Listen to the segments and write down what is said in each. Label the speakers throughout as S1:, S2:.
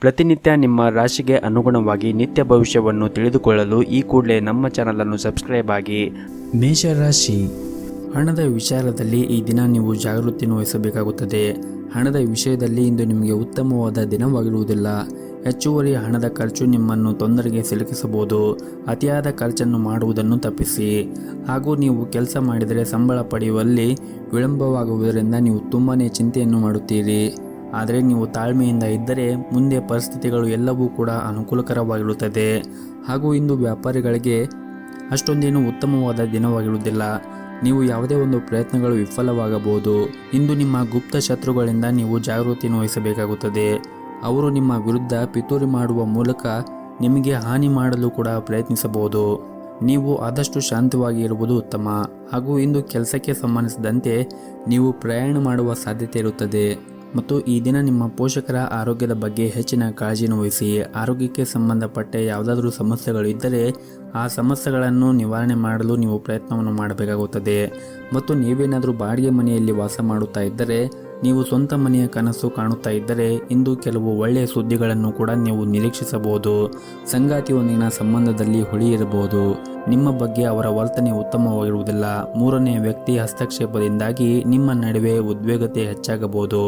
S1: ಪ್ರತಿನಿತ್ಯ ನಿಮ್ಮ ರಾಶಿಗೆ ಅನುಗುಣವಾಗಿ ನಿತ್ಯ ಭವಿಷ್ಯವನ್ನು ತಿಳಿದುಕೊಳ್ಳಲು ಈ ಕೂಡಲೇ ನಮ್ಮ ಚಾನಲನ್ನು ಸಬ್ಸ್ಕ್ರೈಬ್ ಆಗಿ. ಮೇಷರಾಶಿ, ಹಣದ ವಿಚಾರದಲ್ಲಿ ಈ ದಿನ ನೀವು ಜಾಗೃತಿಯನ್ನು ವಹಿಸಬೇಕಾಗುತ್ತದೆ. ಹಣದ ವಿಷಯದಲ್ಲಿ ಇಂದು ನಿಮಗೆ ಉತ್ತಮವಾದ ದಿನವಾಗಿರುವುದಿಲ್ಲ. ಹೆಚ್ಚುವರಿ ಹಣದ ಖರ್ಚು ನಿಮ್ಮನ್ನು ತೊಂದರೆಗೆ ಸಿಲುಕಿಸಬಹುದು. ಅತಿಯಾದ ಖರ್ಚನ್ನು ಮಾಡುವುದನ್ನು ತಪ್ಪಿಸಿ. ಹಾಗೂ ನೀವು ಕೆಲಸ ಮಾಡಿದರೆ ಸಂಬಳ ಪಡೆಯುವಲ್ಲಿ ವಿಳಂಬವಾಗುವುದರಿಂದ ನೀವು ತುಂಬಾ ಚಿಂತೆಯನ್ನು ಮಾಡುತ್ತೀರಿ. ಆದರೆ ನೀವು ತಾಳ್ಮೆಯಿಂದ ಇದ್ದರೆ ಮುಂದೆ ಪರಿಸ್ಥಿತಿಗಳು ಎಲ್ಲವೂ ಕೂಡ ಅನುಕೂಲಕರವಾಗಿರುತ್ತದೆ. ಹಾಗೂ ಇಂದು ವ್ಯಾಪಾರಿಗಳಿಗೆ ಅಷ್ಟೊಂದೇನು ಉತ್ತಮವಾದ ದಿನವಾಗಿರುವುದಿಲ್ಲ. ನೀವು ಯಾವುದೇ ಒಂದು ಪ್ರಯತ್ನಗಳು ವಿಫಲವಾಗಬಹುದು. ಇಂದು ನಿಮ್ಮ ಗುಪ್ತ ಶತ್ರುಗಳಿಂದ ನೀವು ಜಾಗೃತಿಯನ್ನು ವಹಿಸಬೇಕಾಗುತ್ತದೆ. ಅವರು ನಿಮ್ಮ ವಿರುದ್ಧ ಪಿತೂರಿ ಮಾಡುವ ಮೂಲಕ ನಿಮಗೆ ಹಾನಿ ಮಾಡಲು ಕೂಡ ಪ್ರಯತ್ನಿಸಬಹುದು. ನೀವು ಆದಷ್ಟು ಶಾಂತವಾಗಿ ಇರುವುದು ಉತ್ತಮ. ಹಾಗೂ ಇಂದು ಕೆಲಸಕ್ಕೆ ಸಂಬಂಧಿಸಿದಂತೆ ನೀವು ಪ್ರಯಾಣ ಮಾಡುವ ಸಾಧ್ಯತೆ ಇರುತ್ತದೆ. ಮತ್ತು ಈ ದಿನ ನಿಮ್ಮ ಪೋಷಕರ ಆರೋಗ್ಯದ ಬಗ್ಗೆ ಹೆಚ್ಚಿನ ಕಾಳಜಿಯನ್ನು ವಹಿಸಿ. ಆರೋಗ್ಯಕ್ಕೆ ಸಂಬಂಧಪಟ್ಟ ಯಾವುದಾದ್ರೂ ಸಮಸ್ಯೆಗಳು ಇದ್ದರೆ ಆ ಸಮಸ್ಯೆಗಳನ್ನು ನಿವಾರಣೆ ಮಾಡಲು ನೀವು ಪ್ರಯತ್ನವನ್ನು ಮಾಡಬೇಕಾಗುತ್ತದೆ. ಮತ್ತು ನೀವೇನಾದರೂ ಬಾಡಿಗೆ ಮನೆಯಲ್ಲಿ ವಾಸ ಮಾಡುತ್ತಾ ಇದ್ದರೆ, ನೀವು ಸ್ವಂತ ಮನೆಯ ಕನಸು ಕಾಣುತ್ತಾ ಇದ್ದರೆ ಇಂದು ಕೆಲವು ಒಳ್ಳೆಯ ಸುದ್ದಿಗಳನ್ನು ಕೂಡ ನೀವು ನಿರೀಕ್ಷಿಸಬಹುದು. ಸಂಗಾತಿಯೊಂದಿಗಿನ ಸಂಬಂಧದಲ್ಲಿ ಹುಳಿ ಇರಬಹುದು. ನಿಮ್ಮ ಬಗ್ಗೆ ಅವರ ವರ್ತನೆ ಉತ್ತಮವಾಗಿರುವುದಿಲ್ಲ. ಮೂರನೇ ವ್ಯಕ್ತಿ ಹಸ್ತಕ್ಷೇಪದಿಂದಾಗಿ ನಿಮ್ಮ ನಡುವೆ ಉದ್ವೇಗತೆ ಹೆಚ್ಚಾಗಬಹುದು.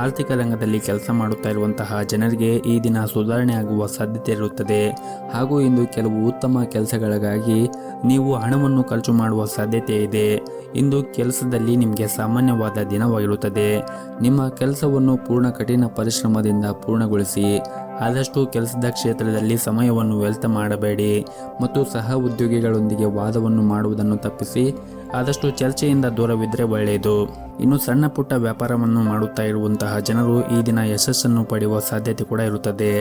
S1: ಆರ್ಥಿಕ ರಂಗದಲ್ಲಿ ಕೆಲಸ ಮಾಡುತ್ತಾ ಇರುವಂತಹ ಜನರಿಗೆ ಈ ದಿನ ಸುಧಾರಣೆ ಆಗುವ ಸಾಧ್ಯತೆ ಇರುತ್ತದೆ. ಹಾಗೂ ಇಂದು ಕೆಲವು ಉತ್ತಮ ಕೆಲಸಗಳಿಗಾಗಿ ನೀವು ಹಣವನ್ನು ಖರ್ಚು ಮಾಡುವ ಸಾಧ್ಯತೆ ಇದೆ. ಇಂದು ಕೆಲಸದಲ್ಲಿ ನಿಮಗೆ ಸಾಮಾನ್ಯವಾದ ದಿನವಾಗಿರುತ್ತದೆ. ನಿಮ್ಮ ಕೆಲಸವನ್ನು ಪೂರ್ಣ ಕಠಿಣ ಪರಿಶ್ರಮದಿಂದ ಪೂರ್ಣಗೊಳಿಸಿ. ಆದಷ್ಟು ಕೆಲಸದ ಕ್ಷೇತ್ರದಲ್ಲಿ ಸಮಯವನ್ನು ವ್ಯರ್ಥ ಮಾಡಬೇಡಿ. ಮತ್ತು ಸಹ ಉದ್ಯೋಗಿಗಳೊಂದಿಗೆ ವಾದವನ್ನು ಮಾಡುವುದನ್ನು ತಪ್ಪಿಸಿ. ಆದಷ್ಟು ಚರ್ಚೆಯಿಂದ ದೂರವಿದ್ದರೆ ಒಳ್ಳೆಯದು. ಇನ್ನು ಸಣ್ಣ ಪುಟ್ಟ ವ್ಯಾಪಾರವನ್ನು ಮಾಡುತ್ತಾ ಇರುವಂತಹ ಜನರು ಈ ದಿನ ಯಶಸ್ಸನ್ನು ಪಡೆಯುವ ಸಾಧ್ಯತೆ ಕೂಡ ಇರುತ್ತದೆ.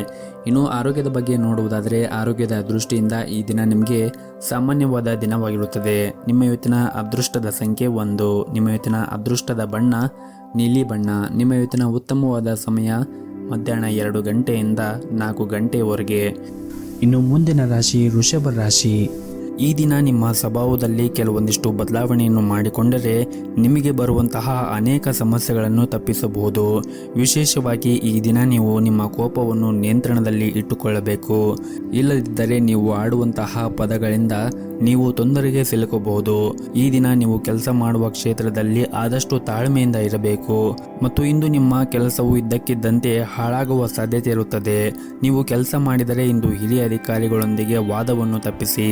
S1: ಇನ್ನು ಆರೋಗ್ಯದ ಬಗ್ಗೆ ನೋಡುವುದಾದರೆ, ಆರೋಗ್ಯದ ದೃಷ್ಟಿಯಿಂದ ಈ ದಿನ ನಿಮಗೆ ಸಾಮಾನ್ಯವಾದ ದಿನವಾಗಿರುತ್ತದೆ. ನಿಮ್ಮ ಇವತ್ತಿನ ಅದೃಷ್ಟದ ಸಂಖ್ಯೆ 1. ನಿಮ್ಮ ಇವತ್ತಿನ ಅದೃಷ್ಟದ ಬಣ್ಣ ನೀಲಿ ಬಣ್ಣ. ನಿಮ್ಮ ಇವತ್ತಿನ ಉತ್ತಮವಾದ ಸಮಯ ಮಧ್ಯಾಹ್ನ 2 ಗಂಟೆಯಿಂದ 4 ಗಂಟೆಯವರೆಗೆ. ಇನ್ನು ಮುಂದಿನ ರಾಶಿ ವೃಷಭ ರಾಶಿ. ಈ ದಿನ ನಿಮ್ಮ ಸ್ವಭಾವದಲ್ಲಿ ಕೆಲವೊಂದಿಷ್ಟು ಬದಲಾವಣೆಯನ್ನು ಮಾಡಿಕೊಂಡರೆ ನಿಮಗೆ ಬರುವಂತಹ ಅನೇಕ ಸಮಸ್ಯೆಗಳನ್ನು ತಪ್ಪಿಸಬಹುದು. ವಿಶೇಷವಾಗಿ ಈ ದಿನ ನೀವು ನಿಮ್ಮ ಕೋಪವನ್ನು ನಿಯಂತ್ರಣದಲ್ಲಿ ಇಟ್ಟುಕೊಳ್ಳಬೇಕು. ಇಲ್ಲದಿದ್ದರೆ ನೀವು ಆಡುವಂತಹ ಪದಗಳಿಂದ ನೀವು ತೊಂದರೆಗೆ ಸಿಲುಕಬಹುದು. ಈ ದಿನ ನೀವು ಕೆಲಸ ಮಾಡುವ ಕ್ಷೇತ್ರದಲ್ಲಿ ಆದಷ್ಟು ತಾಳ್ಮೆಯಿಂದ ಇರಬೇಕು. ಮತ್ತು ಇಂದು ನಿಮ್ಮ ಕೆಲಸವು ಇದ್ದಕ್ಕಿದ್ದಂತೆ ಹಾಳಾಗುವ ಸಾಧ್ಯತೆ ಇರುತ್ತದೆ. ನೀವು ಕೆಲಸ ಮಾಡಿದರೆ ಇಂದು ಹಿರಿಯ ಅಧಿಕಾರಿಗಳೊಂದಿಗೆ ವಾದವನ್ನು ತಪ್ಪಿಸಿ.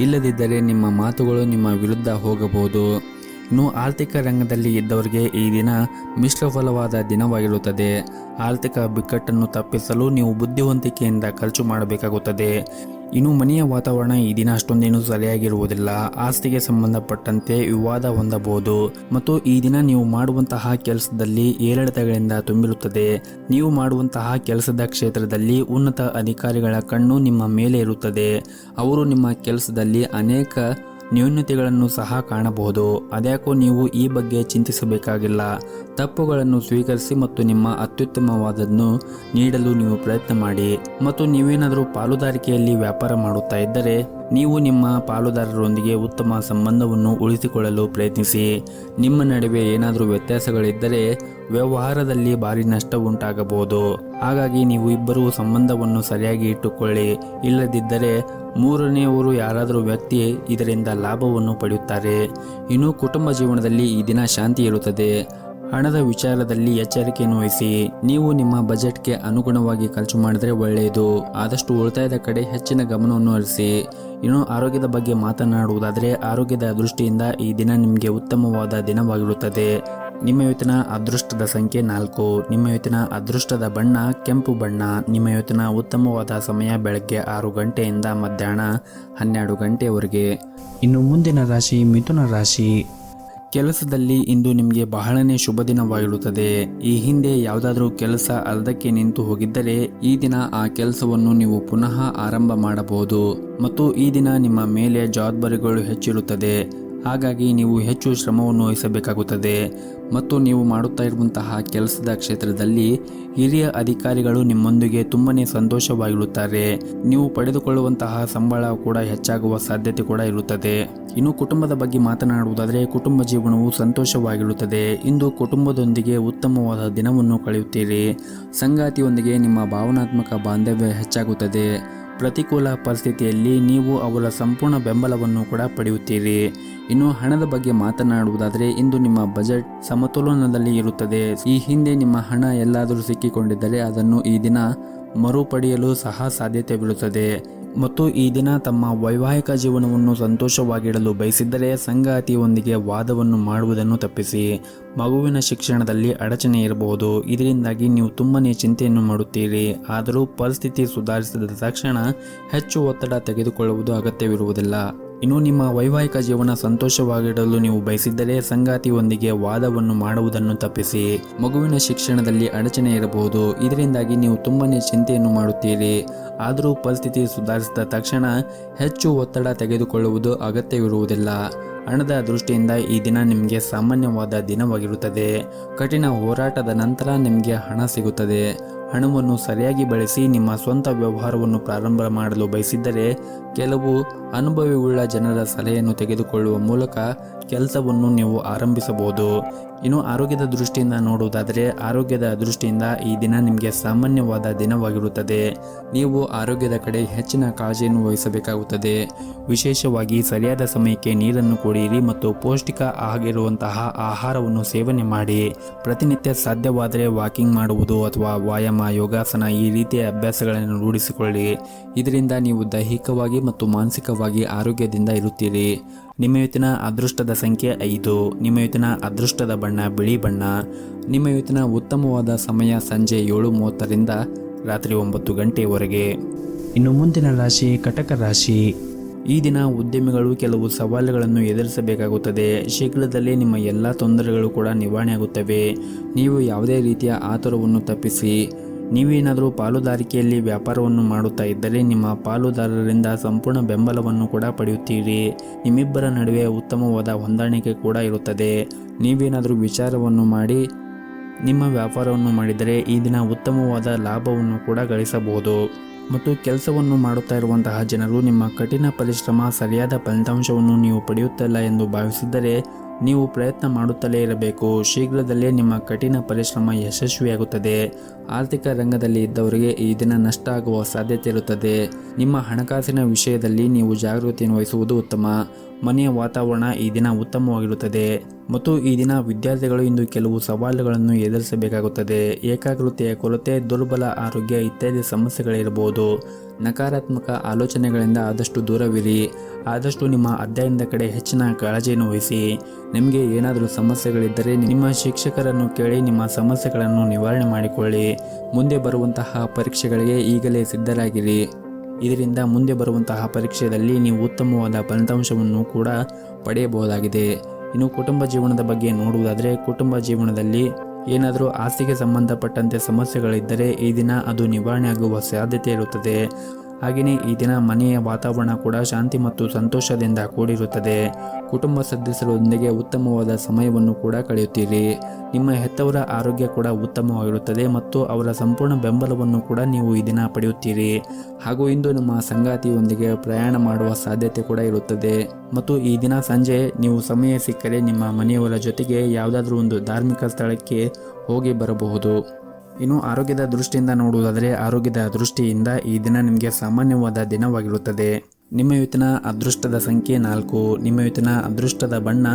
S1: ಇಲ್ಲದಿದ್ದರೆ ನಿಮ್ಮ ಮಾತುಗಳು ನಿಮ್ಮ ವಿರುದ್ಧ ಹೋಗಬಹುದು. ಇನ್ನು ಆರ್ಥಿಕ ರಂಗದಲ್ಲಿ ಇದ್ದವರಿಗೆ ಈ ದಿನ ಮಿಶ್ರಫಲವಾದ ದಿನವಾಗಿರುತ್ತದೆ. ಆರ್ಥಿಕ ಬಿಕ್ಕಟ್ಟನ್ನು ತಪ್ಪಿಸಲು ನೀವು ಬುದ್ಧಿವಂತಿಕೆಯಿಂದ ಖರ್ಚು ಮಾಡಬೇಕಾಗುತ್ತದೆ. ಇನ್ನು ಮನೆಯ ವಾತಾವರಣ ಈ ದಿನ ಅಷ್ಟೊಂದೇನು ಸರಿಯಾಗಿರುವುದಿಲ್ಲ. ಆಸ್ತಿಗೆ ಸಂಬಂಧಪಟ್ಟಂತೆ ವಿವಾದ ಹೊಂದಬಹುದು. ಮತ್ತು ಈ ದಿನ ನೀವು ಮಾಡುವಂತಹ ಕೆಲಸದಲ್ಲಿ ಏರಿಳಿತಗಳಿಂದ ತುಂಬಿರುತ್ತದೆ. ನೀವು ಮಾಡುವಂತಹ ಕೆಲಸದ ಕ್ಷೇತ್ರದಲ್ಲಿ ಉನ್ನತ ಅಧಿಕಾರಿಗಳ ಕಣ್ಣು ನಿಮ್ಮ ಮೇಲೆ ಇರುತ್ತದೆ. ಅವರು ನಿಮ್ಮ ಕೆಲಸದಲ್ಲಿ ಅನೇಕ ನ್ಯೂನತೆಗಳನ್ನು ಸಹ ಕಾಣಬಹುದು. ಅದ್ಯಾಕೋ ನೀವು ಈ ಬಗ್ಗೆ ಚಿಂತಿಸಬೇಕಾಗಿಲ್ಲ. ತಪ್ಪುಗಳನ್ನು ಸ್ವೀಕರಿಸಿ ಮತ್ತು ನಿಮ್ಮ ಅತ್ಯುತ್ತಮವಾದನ್ನು ನೀಡಲು ನೀವು ಪ್ರಯತ್ನ ಮಾಡಿ. ಮತ್ತು ನೀವೇನಾದರೂ ಪಾಲುದಾರಿಕೆಯಲ್ಲಿ ವ್ಯಾಪಾರ ಮಾಡುತ್ತಾ ಇದ್ದರೆ ನೀವು ನಿಮ್ಮ ಪಾಲುದಾರರೊಂದಿಗೆ ಉತ್ತಮ ಸಂಬಂಧವನ್ನು ಉಳಿಸಿಕೊಳ್ಳಲು ಪ್ರಯತ್ನಿಸಿ. ನಿಮ್ಮ ನಡುವೆ ಏನಾದರೂ ವ್ಯತ್ಯಾಸಗಳಿದ್ದರೆ ವ್ಯವಹಾರದಲ್ಲಿ ಭಾರಿ ನಷ್ಟ ಉಂಟಾಗಬಹುದು. ಹಾಗಾಗಿ ನೀವು ಇಬ್ಬರೂ ಸಂಬಂಧವನ್ನು ಸರಿಯಾಗಿ ಇಟ್ಟುಕೊಳ್ಳಿ. ಇಲ್ಲದಿದ್ದರೆ ಮೂರನೆಯವರು ಯಾರಾದರೂ ವ್ಯಕ್ತಿ ಇದರಿಂದ ಲಾಭವನ್ನು ಪಡೆಯುತ್ತಾರೆ. ಇನ್ನು ಕುಟುಂಬ ಜೀವನದಲ್ಲಿ ಈ ದಿನ ಶಾಂತಿ ಇರುತ್ತದೆ. ಹಣದ ವಿಚಾರದಲ್ಲಿ ಎಚ್ಚರಿಕೆಯನ್ನು ವಹಿಸಿ. ನೀವು ನಿಮ್ಮ ಬಜೆಟ್ಗೆ ಅನುಗುಣವಾಗಿ ಖರ್ಚು ಮಾಡಿದರೆ ಒಳ್ಳೆಯದು. ಆದಷ್ಟು ಉಳಿತಾಯದ ಕಡೆ ಹೆಚ್ಚಿನ ಗಮನವನ್ನು ಹರಿಸಿ. ಇನ್ನು ಆರೋಗ್ಯದ ಬಗ್ಗೆ ಮಾತನಾಡುವುದಾದರೆ, ಆರೋಗ್ಯದ ದೃಷ್ಟಿಯಿಂದ ಈ ದಿನ ನಿಮಗೆ ಉತ್ತಮವಾದ ದಿನವಾಗಿರುತ್ತದೆ. ನಿಮ್ಮ ಇವತ್ತಿನ ಅದೃಷ್ಟದ ಸಂಖ್ಯೆ 4. ನಿಮ್ಮ ಇವತ್ತಿನ ಅದೃಷ್ಟದ ಬಣ್ಣ ಕೆಂಪು ಬಣ್ಣ. ನಿಮ್ಮ ಇವತ್ತಿನ ಉತ್ತಮವಾದ ಸಮಯ ಬೆಳಗ್ಗೆ 6 ಗಂಟೆಯಿಂದ ಮಧ್ಯಾಹ್ನ 12 ಗಂಟೆಯವರೆಗೆ. ಇನ್ನು ಮುಂದಿನ ರಾಶಿ ಮಿಥುನ ರಾಶಿ. ಕೆಲಸದಲ್ಲಿ ಇಂದು ನಿಮಗೆ ಬಹಳನೇ ಶುಭ ದಿನವಾಗಿರುತ್ತದೆ. ಈ ಹಿಂದೆ ಯಾವುದಾದ್ರೂ ಕೆಲಸ ಅರ್ಧಕ್ಕೆ ನಿಂತು ಹೋಗಿದ್ದರೆ ಈ ದಿನ ಆ ಕೆಲಸವನ್ನು ನೀವು ಪುನಃ ಆರಂಭ ಮಾಡಬಹುದು. ಮತ್ತು ಈ ದಿನ ನಿಮ್ಮ ಮೇಲೆ ಜವಾಬ್ದಾರಿಗಳು ಹೆಚ್ಚಿರುತ್ತದೆ. ಹಾಗಾಗಿ ನೀವು ಹೆಚ್ಚು ಶ್ರಮವನ್ನು ವಹಿಸಬೇಕಾಗುತ್ತದೆ ಮತ್ತು ನೀವು ಮಾಡುತ್ತಾ ಇರುವಂತಹ ಕೆಲಸದ ಕ್ಷೇತ್ರದಲ್ಲಿ ಹಿರಿಯ ಅಧಿಕಾರಿಗಳು ನಿಮ್ಮೊಂದಿಗೆ ತುಂಬನೇ ಸಂತೋಷವಾಗಿರುತ್ತಾರೆ. ನೀವು ಪಡೆದುಕೊಳ್ಳುವಂತಹ ಸಂಬಳ ಕೂಡ ಹೆಚ್ಚಾಗುವ ಸಾಧ್ಯತೆ ಕೂಡ ಇರುತ್ತದೆ. ಇನ್ನು ಕುಟುಂಬದ ಬಗ್ಗೆ ಮಾತನಾಡುವುದಾದರೆ ಕುಟುಂಬ ಜೀವನವು ಸಂತೋಷವಾಗಿರುತ್ತದೆ. ಇಂದು ಕುಟುಂಬದೊಂದಿಗೆ ಉತ್ತಮವಾದ ದಿನವನ್ನು ಕಳೆಯುತ್ತೀರಿ. ಸಂಗಾತಿಯೊಂದಿಗೆ ನಿಮ್ಮ ಭಾವನಾತ್ಮಕ ಬಾಂಧವ್ಯ ಹೆಚ್ಚಾಗುತ್ತದೆ. ಪ್ರತಿಕೂಲ ಪರಿಸ್ಥಿತಿಯಲ್ಲಿ ನೀವು ಅವರ ಸಂಪೂರ್ಣ ಬೆಂಬಲವನ್ನು ಕೂಡ ಪಡೆಯುತ್ತೀರಿ. ಇನ್ನು ಹಣದ ಬಗ್ಗೆ ಮಾತನಾಡುವುದಾದರೆ ಇಂದು ನಿಮ್ಮ ಬಜೆಟ್ ಸಮತೋಲನದಲ್ಲಿ ಇರುತ್ತದೆ. ಈ ಹಿಂದೆ ನಿಮ್ಮ ಹಣ ಎಲ್ಲಾದರೂ ಸಿಕ್ಕಿಕೊಂಡಿದ್ದರೆ ಅದನ್ನು ಈ ದಿನ ಮರುಪಡೆಯಲು ಸಹ ಸಾಧ್ಯತೆವಿರುತ್ತದೆ. ಮತ್ತು ಈ ದಿನ ತಮ್ಮ ವೈವಾಹಿಕ ಜೀವನವನ್ನು ಸಂತೋಷವಾಗಿಡಲು ಬಯಸಿದ್ದರೆ ಸಂಗಾತಿಯೊಂದಿಗೆ ವಾದವನ್ನು ಮಾಡುವುದನ್ನು ತಪ್ಪಿಸಿ. ಮಗುವಿನ ಶಿಕ್ಷಣದಲ್ಲಿ ಅಡಚಣೆ ಇರಬಹುದು. ಇದರಿಂದಾಗಿ ನೀವು ತುಂಬನೇ ಚಿಂತೆಯನ್ನು ಮಾಡುತ್ತೀರಿ. ಆದರೂ ಪರಿಸ್ಥಿತಿ ಸುಧಾರಿಸಿದ ತಕ್ಷಣ ಹೆಚ್ಚು ಒತ್ತಡ ತೆಗೆದುಕೊಳ್ಳುವುದು ಅಗತ್ಯವಿರುವುದಿಲ್ಲ. ಇನ್ನು ನಿಮ್ಮ ವೈವಾಹಿಕ ಜೀವನ ಸಂತೋಷವಾಗಿಡಲು ನೀವು ಬಯಸಿದ್ದರೆ ಸಂಗಾತಿಯೊಂದಿಗೆ ವಾದವನ್ನು ಮಾಡುವುದನ್ನು ತಪ್ಪಿಸಿ. ಮಗುವಿನ ಶಿಕ್ಷಣದಲ್ಲಿ ಅಡಚಣೆ ಇರಬಹುದು. ಇದರಿಂದಾಗಿ ನೀವು ತುಂಬನೇ ಚಿಂತೆಯನ್ನು ಮಾಡುತ್ತೀರಿ. ಆದರೂ ಪರಿಸ್ಥಿತಿ ಸುಧಾರಿಸಿದ ತಕ್ಷಣ ಹೆಚ್ಚು ಒತ್ತಡ ತೆಗೆದುಕೊಳ್ಳುವುದು ಅಗತ್ಯವಿರುವುದಿಲ್ಲ. ಹಣದ ದೃಷ್ಟಿಯಿಂದ ಈ ದಿನ ನಿಮಗೆ ಸಾಮಾನ್ಯವಾದ ದಿನವಾಗಿರುತ್ತದೆ. ಕಠಿಣ ಹೋರಾಟದ ನಂತರ ನಿಮಗೆ ಹಣ ಸಿಗುತ್ತದೆ. ಹಣವನ್ನು ಸರಿಯಾಗಿ ಬಳಸಿ ನಿಮ್ಮ ಸ್ವಂತ ವ್ಯವಹಾರವನ್ನು ಪ್ರಾರಂಭ ಮಾಡಲು ಬಯಸಿದ್ದರೆ ಕೆಲವು ಅನುಭವವುಳ್ಳ ಜನರ ಸಲಹೆಯನ್ನು ತೆಗೆದುಕೊಳ್ಳುವ ಮೂಲಕ ಕೆಲಸವನ್ನು ನೀವು ಆರಂಭಿಸಬಹುದು. ಇನ್ನು ಆರೋಗ್ಯದ ದೃಷ್ಟಿಯಿಂದ ನೋಡುವುದಾದರೆ ಆರೋಗ್ಯದ ದೃಷ್ಟಿಯಿಂದ ಈ ದಿನ ನಿಮಗೆ ಸಾಮಾನ್ಯವಾದ ದಿನವಾಗಿರುತ್ತದೆ. ನೀವು ಆರೋಗ್ಯದ ಕಡೆ ಹೆಚ್ಚಿನ ಕಾಳಜಿಯನ್ನು ವಹಿಸಬೇಕಾಗುತ್ತದೆ. ವಿಶೇಷವಾಗಿ ಸರಿಯಾದ ಸಮಯಕ್ಕೆ ನೀರನ್ನು ಕುಡಿಯಿರಿ ಮತ್ತು ಪೌಷ್ಟಿಕ ಆಗಿರುವಂತಹ ಆಹಾರವನ್ನು ಸೇವನೆ ಮಾಡಿ. ಪ್ರತಿನಿತ್ಯ ಸಾಧ್ಯವಾದರೆ ವಾಕಿಂಗ್ ಮಾಡುವುದು ಅಥವಾ ವ್ಯಾಯಾಮ, ಯೋಗಾಸನ ಈ ರೀತಿಯ ಅಭ್ಯಾಸಗಳನ್ನು ರೂಢಿಸಿಕೊಳ್ಳಿ. ಇದರಿಂದ ನೀವು ದೈಹಿಕವಾಗಿ ಮತ್ತು ಮಾನಸಿಕವಾಗಿ ಆರೋಗ್ಯದಿಂದ ಇರುತ್ತೀರಿ. ನಿಮ್ಮ ಇವತ್ತಿನ ಅದೃಷ್ಟದ ಸಂಖ್ಯೆ 5. ನಿಮ್ಮ ಇವತ್ತಿನ ಅದೃಷ್ಟದ ಬಣ್ಣ ಬಿಳಿ ಬಣ್ಣ. ನಿಮ್ಮ ಇವತ್ತಿನ ಉತ್ತಮವಾದ ಸಮಯ ಸಂಜೆ 7:30ರಿಂದ ರಾತ್ರಿ 9 ಗಂಟೆಯವರೆಗೆ. ಇನ್ನು ಮುಂದಿನ ರಾಶಿ ಕಟಕ ರಾಶಿ. ಈ ದಿನ ಉದ್ಯಮಿಗಳು ಕೆಲವು ಸವಾಲುಗಳನ್ನು ಎದುರಿಸಬೇಕಾಗುತ್ತದೆ. ಶೀಘ್ರದಲ್ಲೇ ನಿಮ್ಮ ಎಲ್ಲ ತೊಂದರೆಗಳು ಕೂಡ ನಿವಾರಣೆಯಾಗುತ್ತವೆ. ನೀವು ಯಾವುದೇ ರೀತಿಯ ಆತುರವನ್ನು ತಪ್ಪಿಸಿ. ನೀವೇನಾದರೂ ಪಾಲುದಾರಿಕೆಯಲ್ಲಿ ವ್ಯಾಪಾರವನ್ನು ಮಾಡುತ್ತಾ ಇದ್ದರೆ ನಿಮ್ಮ ಪಾಲುದಾರರಿಂದ ಸಂಪೂರ್ಣ ಬೆಂಬಲವನ್ನು ಕೂಡ ಪಡೆಯುತ್ತೀರಿ. ನಿಮ್ಮಿಬ್ಬರ ನಡುವೆ ಉತ್ತಮವಾದ ಹೊಂದಾಣಿಕೆ ಕೂಡ ಇರುತ್ತದೆ. ನೀವೇನಾದರೂ ವಿಚಾರವನ್ನು ಮಾಡಿ ನಿಮ್ಮ ವ್ಯಾಪಾರವನ್ನು ಮಾಡಿದರೆ ಈ ದಿನ ಉತ್ತಮವಾದ ಲಾಭವನ್ನು ಕೂಡ ಗಳಿಸಬಹುದು. ಮತ್ತು ಕೆಲಸವನ್ನು ಮಾಡುತ್ತಾ ಇರುವಂತಹ ಜನರು ನಿಮ್ಮ ಕಠಿಣ ಪರಿಶ್ರಮ ಸರಿಯಾದ ಫಲಿತಾಂಶವನ್ನು ನೀವು ಪಡೆಯುತ್ತಿಲ್ಲ ಎಂದು ಭಾವಿಸಿದ್ದರೆ ನೀವು ಪ್ರಯತ್ನ ಮಾಡುತ್ತಲೇ ಇರಬೇಕು. ಶೀಘ್ರದಲ್ಲೇ ನಿಮ್ಮ ಕಠಿಣ ಪರಿಶ್ರಮ ಯಶಸ್ವಿಯಾಗುತ್ತದೆ. ಆರ್ಥಿಕ ರಂಗದಲ್ಲಿ ಇದ್ದವರಿಗೆ ಈ ದಿನ ನಷ್ಟ ಆಗುವ ಸಾಧ್ಯತೆ ಇರುತ್ತದೆ. ನಿಮ್ಮ ಹಣಕಾಸಿನ ವಿಷಯದಲ್ಲಿ ನೀವು ಜಾಗೃತಿಯನ್ನು ವಹಿಸುವುದು ಉತ್ತಮ. ಮನೆಯ ವಾತಾವರಣ ಈ ದಿನ ಉತ್ತಮವಾಗಿರುತ್ತದೆ. ಮತ್ತು ಈ ದಿನ ವಿದ್ಯಾರ್ಥಿಗಳು ಇಂದು ಕೆಲವು ಸವಾಲುಗಳನ್ನು ಎದುರಿಸಬೇಕಾಗುತ್ತದೆ. ಏಕಾಗ್ರತೆಯ ಕೊರತೆ, ದುರ್ಬಲ ಆರೋಗ್ಯ ಇತ್ಯಾದಿ ಸಮಸ್ಯೆಗಳಿರಬಹುದು. ನಕಾರಾತ್ಮಕ ಆಲೋಚನೆಗಳಿಂದ ಆದಷ್ಟು ದೂರವಿರಿ. ಆದಷ್ಟು ನಿಮ್ಮ ಅಧ್ಯಯನದ ಕಡೆ ಹೆಚ್ಚಿನ ಕಾಳಜಿಯನ್ನು ವಹಿಸಿ. ನಿಮಗೆ ಏನಾದರೂ ಸಮಸ್ಯೆಗಳಿದ್ದರೆ ನಿಮ್ಮ ಶಿಕ್ಷಕರನ್ನು ಕೇಳಿ ನಿಮ್ಮ ಸಮಸ್ಯೆಗಳನ್ನು ನಿವಾರಣೆ ಮಾಡಿಕೊಳ್ಳಿ. ಮುಂದೆ ಬರುವಂತಹ ಪರೀಕ್ಷೆಗಳಿಗೆ ಈಗಲೇ ಸಿದ್ಧರಾಗಿರಿ. ಇದರಿಂದ ಮುಂದೆ ಬರುವಂತಹ ಪರೀಕ್ಷೆಯಲ್ಲಿ ನೀವು ಉತ್ತಮವಾದ ಫಲಿತಾಂಶವನ್ನು ಕೂಡ ಪಡೆಯಬಹುದಾಗಿದೆ. ಇನ್ನು ಕುಟುಂಬ ಜೀವನದ ಬಗ್ಗೆ ನೋಡುವುದಾದರೆ ಕುಟುಂಬ ಜೀವನದಲ್ಲಿ ಏನಾದರೂ ಆಸ್ತಿಗೆ ಸಂಬಂಧಪಟ್ಟಂತೆ ಸಮಸ್ಯೆಗಳಿದ್ದರೆ ಈ ದಿನ ಅದು ನಿವಾರಣೆ ಆಗುವ ಸಾಧ್ಯತೆ ಇರುತ್ತದೆ. ಹಾಗೆಯೇ ಈ ದಿನ ಮನೆಯ ವಾತಾವರಣ ಕೂಡ ಶಾಂತಿ ಮತ್ತು ಸಂತೋಷದಿಂದ ಕೂಡಿರುತ್ತದೆ. ಕುಟುಂಬ ಸದಸ್ಯರೊಂದಿಗೆ ಉತ್ತಮವಾದ ಸಮಯವನ್ನು ಕೂಡ ಕಳೆಯುತ್ತೀರಿ. ನಿಮ್ಮ ಹೆತ್ತವರ ಆರೋಗ್ಯ ಕೂಡ ಉತ್ತಮವಾಗಿರುತ್ತದೆ ಮತ್ತು ಅವರ ಸಂಪೂರ್ಣ ಬೆಂಬಲವನ್ನು ಕೂಡ ನೀವು ಈ ದಿನ ಪಡೆಯುತ್ತೀರಿ. ಹಾಗೂ ಇಂದು ನಿಮ್ಮ ಸಂಗಾತಿಯೊಂದಿಗೆ ಪ್ರಯಾಣ ಮಾಡುವ ಸಾಧ್ಯತೆ ಕೂಡ ಇರುತ್ತದೆ. ಮತ್ತು ಈ ದಿನ ಸಂಜೆ ನೀವು ಸಮಯ ಸಿಕ್ಕರೆ ನಿಮ್ಮ ಮನೆಯವರ ಜೊತೆಗೆ ಯಾವುದಾದ್ರೂ ಒಂದು ಧಾರ್ಮಿಕ ಸ್ಥಳಕ್ಕೆ ಹೋಗಿ ಬರಬಹುದು. ಇನ್ನು ಆರೋಗ್ಯದ ದೃಷ್ಟಿಯಿಂದ ನೋಡುವುದಾದರೆ ಆರೋಗ್ಯದ ದೃಷ್ಟಿಯಿಂದ ಈ ದಿನ ನಿಮಗೆ ಸಾಮಾನ್ಯವಾದ ದಿನವಾಗಿರುತ್ತದೆ. ನಿಮ್ಮ ಇವತ್ತಿನ ಅದೃಷ್ಟದ ಸಂಖ್ಯೆ 4. ನಿಮ್ಮ ಇವತ್ತಿನ ಅದೃಷ್ಟದ ಬಣ್ಣ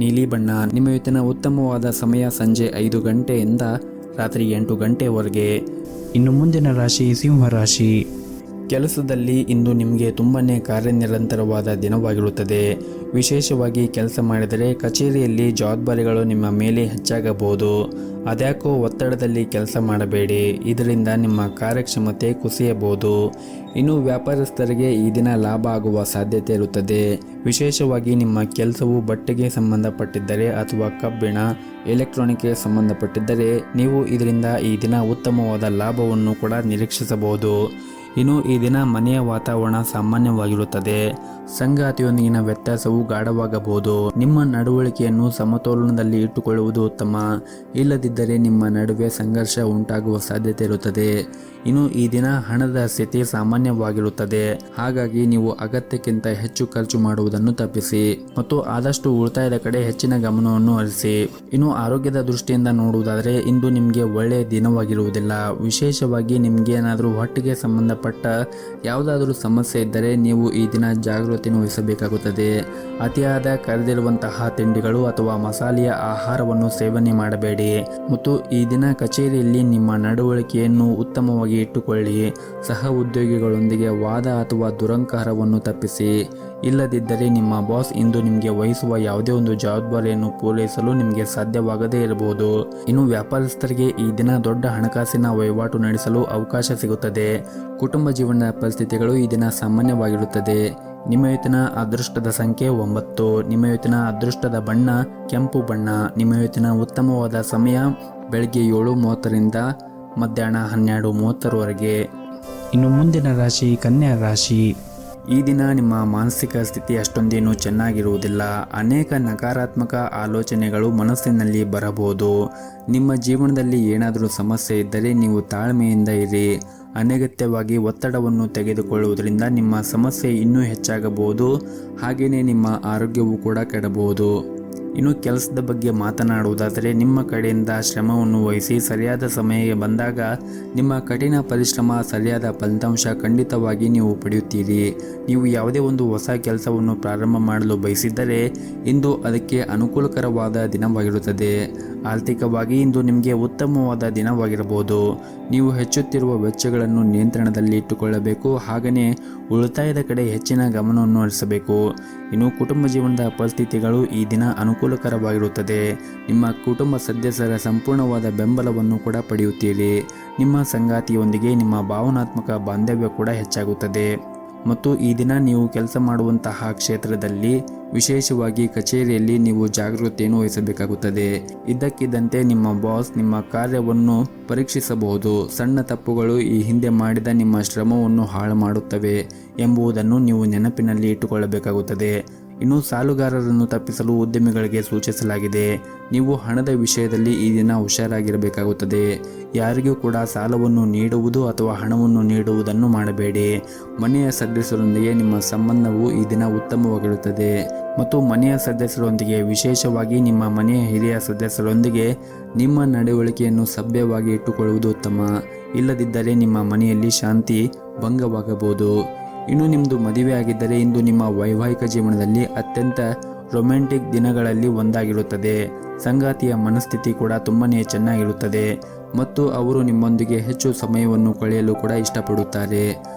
S1: ನೀಲಿ ಬಣ್ಣ. ನಿಮ್ಮ ಇವತ್ತಿನ ಉತ್ತಮವಾದ ಸಮಯ ಸಂಜೆ 5 ಗಂಟೆಯಿಂದ ರಾತ್ರಿ 8 ಗಂಟೆವರೆಗೆ. ಇನ್ನು ಮುಂದಿನ ರಾಶಿ ಸಿಂಹ ರಾಶಿ. ಕೆಲಸದಲ್ಲಿ ಇಂದು ನಿಮಗೆ ತುಂಬನೇ ಕಾರ್ಯನಿರಂತರವಾದ ದಿನವಾಗಿರುತ್ತದೆ. ವಿಶೇಷವಾಗಿ ಕೆಲಸ ಮಾಡಿದರೆ ಕಚೇರಿಯಲ್ಲಿ ಜವಾಬ್ದಾರಿಗಳು ನಿಮ್ಮ ಮೇಲೆ ಹೆಚ್ಚಾಗಬಹುದು. ಅದ್ಯಾಕೋ ಒತ್ತಡದಲ್ಲಿ ಕೆಲಸ ಮಾಡಬೇಡಿ. ಇದರಿಂದ ನಿಮ್ಮ ಕಾರ್ಯಕ್ಷಮತೆ ಕುಸಿಯಬಹುದು. ಇನ್ನು ವ್ಯಾಪಾರಸ್ಥರಿಗೆ ಈ ದಿನ ಲಾಭ ಆಗುವ ಸಾಧ್ಯತೆ ಇರುತ್ತದೆ. ವಿಶೇಷವಾಗಿ ನಿಮ್ಮ ಕೆಲಸವು ಬಟ್ಟೆಗೆ ಸಂಬಂಧಪಟ್ಟಿದ್ದರೆ ಅಥವಾ ಕಬ್ಬಿಣ, ಎಲೆಕ್ಟ್ರಾನಿಕ್ಗೆ ಸಂಬಂಧಪಟ್ಟಿದ್ದರೆ ನೀವು ಇದರಿಂದ ಈ ದಿನ ಉತ್ತಮವಾದ ಲಾಭವನ್ನು ಕೂಡ ನಿರೀಕ್ಷಿಸಬಹುದು. ಇನ್ನು ಈ ದಿನ ಮನೆಯ ವಾತಾವರಣ ಸಾಮಾನ್ಯವಾಗಿರುತ್ತದೆ. ಸಂಗಾತಿಯೊಂದಿಗಿನ ವ್ಯತ್ಯಾಸವು ಗಾಢವಾಗಬಹುದು. ನಿಮ್ಮ ನಡವಳಿಕೆಯನ್ನು ಸಮತೋಲನದಲ್ಲಿ ಇಟ್ಟುಕೊಳ್ಳುವುದು ಉತ್ತಮ. ಇಲ್ಲದಿದ್ದರೆ ನಿಮ್ಮ ನಡುವೆ ಸಂಘರ್ಷ ಉಂಟಾಗುವ ಸಾಧ್ಯತೆ ಇರುತ್ತದೆ. ಇನ್ನು ಈ ದಿನ ಹಣದ ಸ್ಥಿತಿ ಸಾಮಾನ್ಯವಾಗಿರುತ್ತದೆ. ಹಾಗಾಗಿ ನೀವು ಅಗತ್ಯಕ್ಕಿಂತ ಹೆಚ್ಚು ಖರ್ಚು ಮಾಡುವುದನ್ನು ತಪ್ಪಿಸಿ ಮತ್ತು ಆದಷ್ಟು ಉಳಿತಾಯದ ಕಡೆ ಹೆಚ್ಚಿನ ಗಮನವನ್ನು ಹರಿಸಿ. ಇನ್ನು ಆರೋಗ್ಯದ ದೃಷ್ಟಿಯಿಂದ ನೋಡುವುದಾದರೆ ಇಂದು ನಿಮಗೆ ಒಳ್ಳೆಯ ದಿನವಾಗಿರುವುದಿಲ್ಲ. ವಿಶೇಷವಾಗಿ ನಿಮಗೆ ಏನಾದರೂ ಹೊಟ್ಟೆಗೆ ಸಂಬಂಧಪಟ್ಟ ಯಾವುದಾದರೂ ಸಮಸ್ಯೆ ಇದ್ದರೆ ನೀವು ಈ ದಿನ ಜಾಗೃತಿಯನ್ನು ವಹಿಸಬೇಕಾಗುತ್ತದೆ. ಅತಿಯಾದ ಕರೆದಿರುವಂತಹ ತಿಂಡಿಗಳು ಅಥವಾ ಮಸಾಲೆಯ ಆಹಾರವನ್ನು ಸೇವನೆ ಮಾಡಬೇಡಿ ಮತ್ತು ಈ ದಿನ ಕಚೇರಿಯಲ್ಲಿ ನಿಮ್ಮ ನಡವಳಿಕೆಯನ್ನು ಉತ್ತಮವಾಗಿ ಇಟ್ಟುಕೊಳ್ಳಿ. ಸಹ ಉದ್ಯೋಗಿಗಳೊಂದಿಗೆ ವಾದ ಅಥವಾ ದುರಂಕಾರವನ್ನು ತಪ್ಪಿಸಿ. ಇಲ್ಲದಿದ್ದರೆ ನಿಮ್ಮ ಬಾಸ್ ಇಂದು ನಿಮಗೆ ವಹಿಸುವ ಯಾವುದೇ ಒಂದು ಜವಾಬ್ದಾರಿಯನ್ನು ಪೂರೈಸಲು ನಿಮಗೆ ಸಾಧ್ಯವಾಗದೇ ಇರಬಹುದು. ಇನ್ನು ವ್ಯಾಪಾರಸ್ಥರಿಗೆ ಈ ದಿನ ದೊಡ್ಡ ಹಣಕಾಸಿನ ವಹಿವಾಟು ನಡೆಸಲು ಅವಕಾಶ ಸಿಗುತ್ತದೆ. ಕುಟುಂಬ ಜೀವನದ ಪರಿಸ್ಥಿತಿಗಳು ಈ ದಿನ ಸಾಮಾನ್ಯವಾಗಿರುತ್ತದೆ. ನಿಮ್ಮ ಇವತ್ತಿನ ಅದೃಷ್ಟದ ಸಂಖ್ಯೆ 9. ನಿಮ್ಮ ಇವತ್ತಿನ ಅದೃಷ್ಟದ ಬಣ್ಣ ಕೆಂಪು ಬಣ್ಣ. ನಿಮ್ಮ ಇವತ್ತಿನ ಉತ್ತಮವಾದ ಸಮಯ ಬೆಳಗ್ಗೆ 7:30ರಿಂದ ಮಧ್ಯಾಹ್ನ 12:30ರವರೆಗೆ. ಇನ್ನು ಮುಂದಿನ ರಾಶಿ ಕನ್ಯಾ ರಾಶಿ. ಈ ದಿನ ನಿಮ್ಮ ಮಾನಸಿಕ ಸ್ಥಿತಿ ಅಷ್ಟೊಂದೇನು ಚೆನ್ನಾಗಿರುವುದಿಲ್ಲ. ಅನೇಕ ನಕಾರಾತ್ಮಕ ಆಲೋಚನೆಗಳು ಮನಸ್ಸಿನಲ್ಲಿ ಬರಬಹುದು. ನಿಮ್ಮ ಜೀವನದಲ್ಲಿ ಏನಾದರೂ ಸಮಸ್ಯೆ ಇದ್ದರೆ ನೀವು ತಾಳ್ಮೆಯಿಂದ ಇರಿ. ಅನಗತ್ಯವಾಗಿ ಒತ್ತಡವನ್ನು ತೆಗೆದುಕೊಳ್ಳುವುದರಿಂದ ನಿಮ್ಮ ಸಮಸ್ಯೆ ಇನ್ನೂ ಹೆಚ್ಚಾಗಬಹುದು. ಹಾಗೆಯೇ ನಿಮ್ಮ ಆರೋಗ್ಯವು ಕೂಡ ಕೆಡಬಹುದು. ಇನ್ನು ಕೆಲಸದ ಬಗ್ಗೆ ಮಾತನಾಡುವುದಾದರೆ ನಿಮ್ಮ ಕಡೆಯಿಂದ ಶ್ರಮವನ್ನು ವಹಿಸಿ ಸರಿಯಾದ ಸಮಯ ಬಂದಾಗ ನಿಮ್ಮ ಕಠಿಣ ಪರಿಶ್ರಮ ಸರಿಯಾದ ಫಲಿತಾಂಶ ಖಂಡಿತವಾಗಿ ನೀವು ಪಡೆಯುತ್ತೀರಿ. ನೀವು ಯಾವುದೇ ಒಂದು ಹೊಸ ಕೆಲಸವನ್ನು ಪ್ರಾರಂಭ ಮಾಡಲು ಬಯಸಿದ್ದರೆ ಇಂದು ಅದಕ್ಕೆ ಅನುಕೂಲಕರವಾದ ದಿನವಾಗಿರುತ್ತದೆ. ಆರ್ಥಿಕವಾಗಿ ಇಂದು ನಿಮಗೆ ಉತ್ತಮವಾದ ದಿನವಾಗಿರಬಹುದು. ನೀವು ಹೆಚ್ಚುತ್ತಿರುವ ವೆಚ್ಚಗಳನ್ನು ನಿಯಂತ್ರಣದಲ್ಲಿ ಇಟ್ಟುಕೊಳ್ಳಬೇಕು. ಹಾಗೆಯೇ ಉಳಿತಾಯದ ಕಡೆ ಹೆಚ್ಚಿನ ಗಮನವನ್ನು ಹರಿಸಬೇಕು. ಇನ್ನು ಕುಟುಂಬ ಜೀವನದ ಪರಿಸ್ಥಿತಿಗಳು ಈ ದಿನ ಅನುಕೂಲಕರವಾಗಿರುತ್ತದೆ. ನಿಮ್ಮ ಕುಟುಂಬ ಸದಸ್ಯರ ಸಂಪೂರ್ಣವಾದ ಬೆಂಬಲವನ್ನು ಕೂಡ ಪಡೆಯುತ್ತೀರಿ. ನಿಮ್ಮ ಸಂಗಾತಿಯೊಂದಿಗೆ ನಿಮ್ಮ ಭಾವನಾತ್ಮಕ ಬಾಂಧವ್ಯ ಕೂಡ ಹೆಚ್ಚಾಗುತ್ತದೆ ಮತ್ತು ಈ ದಿನ ನೀವು ಕೆಲಸ ಮಾಡುವಂತಹ ಕ್ಷೇತ್ರದಲ್ಲಿ ವಿಶೇಷವಾಗಿ ಕಚೇರಿಯಲ್ಲಿ ನೀವು ಜಾಗೃತಿಯನ್ನು ವಹಿಸಬೇಕಾಗುತ್ತದೆ. ಇದ್ದಕ್ಕಿದ್ದಂತೆ ನಿಮ್ಮ ಬಾಸ್ ನಿಮ್ಮ ಕಾರ್ಯವನ್ನು ಪರೀಕ್ಷಿಸಬಹುದು. ಸಣ್ಣ ತಪ್ಪುಗಳು ಈ ಹಿಂದೆ ಮಾಡಿದ ನಿಮ್ಮ ಶ್ರಮವನ್ನು ಹಾಳು ಮಾಡುತ್ತವೆ ಎಂಬುದನ್ನು ನೀವು ನೆನಪಿನಲ್ಲಿ ಇಟ್ಟುಕೊಳ್ಳಬೇಕಾಗುತ್ತದೆ. ಇನ್ನು ಸಾಲುಗಾರರನ್ನು ತಪ್ಪಿಸಲು ಉದ್ಯಮಿಗಳಿಗೆ ಸೂಚಿಸಲಾಗಿದೆ. ನೀವು ಹಣದ ವಿಷಯದಲ್ಲಿ ಈ ದಿನ ಹುಷಾರಾಗಿರಬೇಕಾಗುತ್ತದೆ. ಯಾರಿಗೂ ಕೂಡ ಸಾಲವನ್ನು ನೀಡುವುದು ಅಥವಾ ಹಣವನ್ನು ನೀಡುವುದನ್ನು ಮಾಡಬೇಡಿ. ಮನೆಯ ಸದಸ್ಯರೊಂದಿಗೆ ನಿಮ್ಮ ಸಂಬಂಧವು ಈ ದಿನ ಉತ್ತಮವಾಗಿರುತ್ತದೆ ಮತ್ತು ಮನೆಯ ಸದಸ್ಯರೊಂದಿಗೆ ವಿಶೇಷವಾಗಿ ನಿಮ್ಮ ಮನೆಯ ಹಿರಿಯ ಸದಸ್ಯರೊಂದಿಗೆ ನಿಮ್ಮ ನಡವಳಿಕೆಯನ್ನು ಸಭ್ಯವಾಗಿ ಇಟ್ಟುಕೊಳ್ಳುವುದು ಉತ್ತಮ. ಇಲ್ಲದಿದ್ದರೆ ನಿಮ್ಮ ಮನೆಯಲ್ಲಿ ಶಾಂತಿ ಭಂಗವಾಗಬಹುದು. ಇನ್ನು ನಿಮ್ಮದು ಮದುವೆ ಆಗಿದ್ದರೆ ಇಂದು ನಿಮ್ಮ ವೈವಾಹಿಕ ಜೀವನದಲ್ಲಿ ಅತ್ಯಂತ ರೊಮ್ಯಾಂಟಿಕ್ ದಿನಗಳಲ್ಲಿ ಒಂದಾಗಿರುತ್ತದೆ. ಸಂಗಾತಿಯ ಮನಸ್ಥಿತಿ ಕೂಡ ತುಂಬನೇ ಚೆನ್ನಾಗಿರುತ್ತದೆ ಮತ್ತು ಅವರು ನಿಮ್ಮೊಂದಿಗೆ ಹೆಚ್ಚು ಸಮಯವನ್ನು ಕಳೆಯಲು ಕೂಡ ಇಷ್ಟಪಡುತ್ತಾರೆ.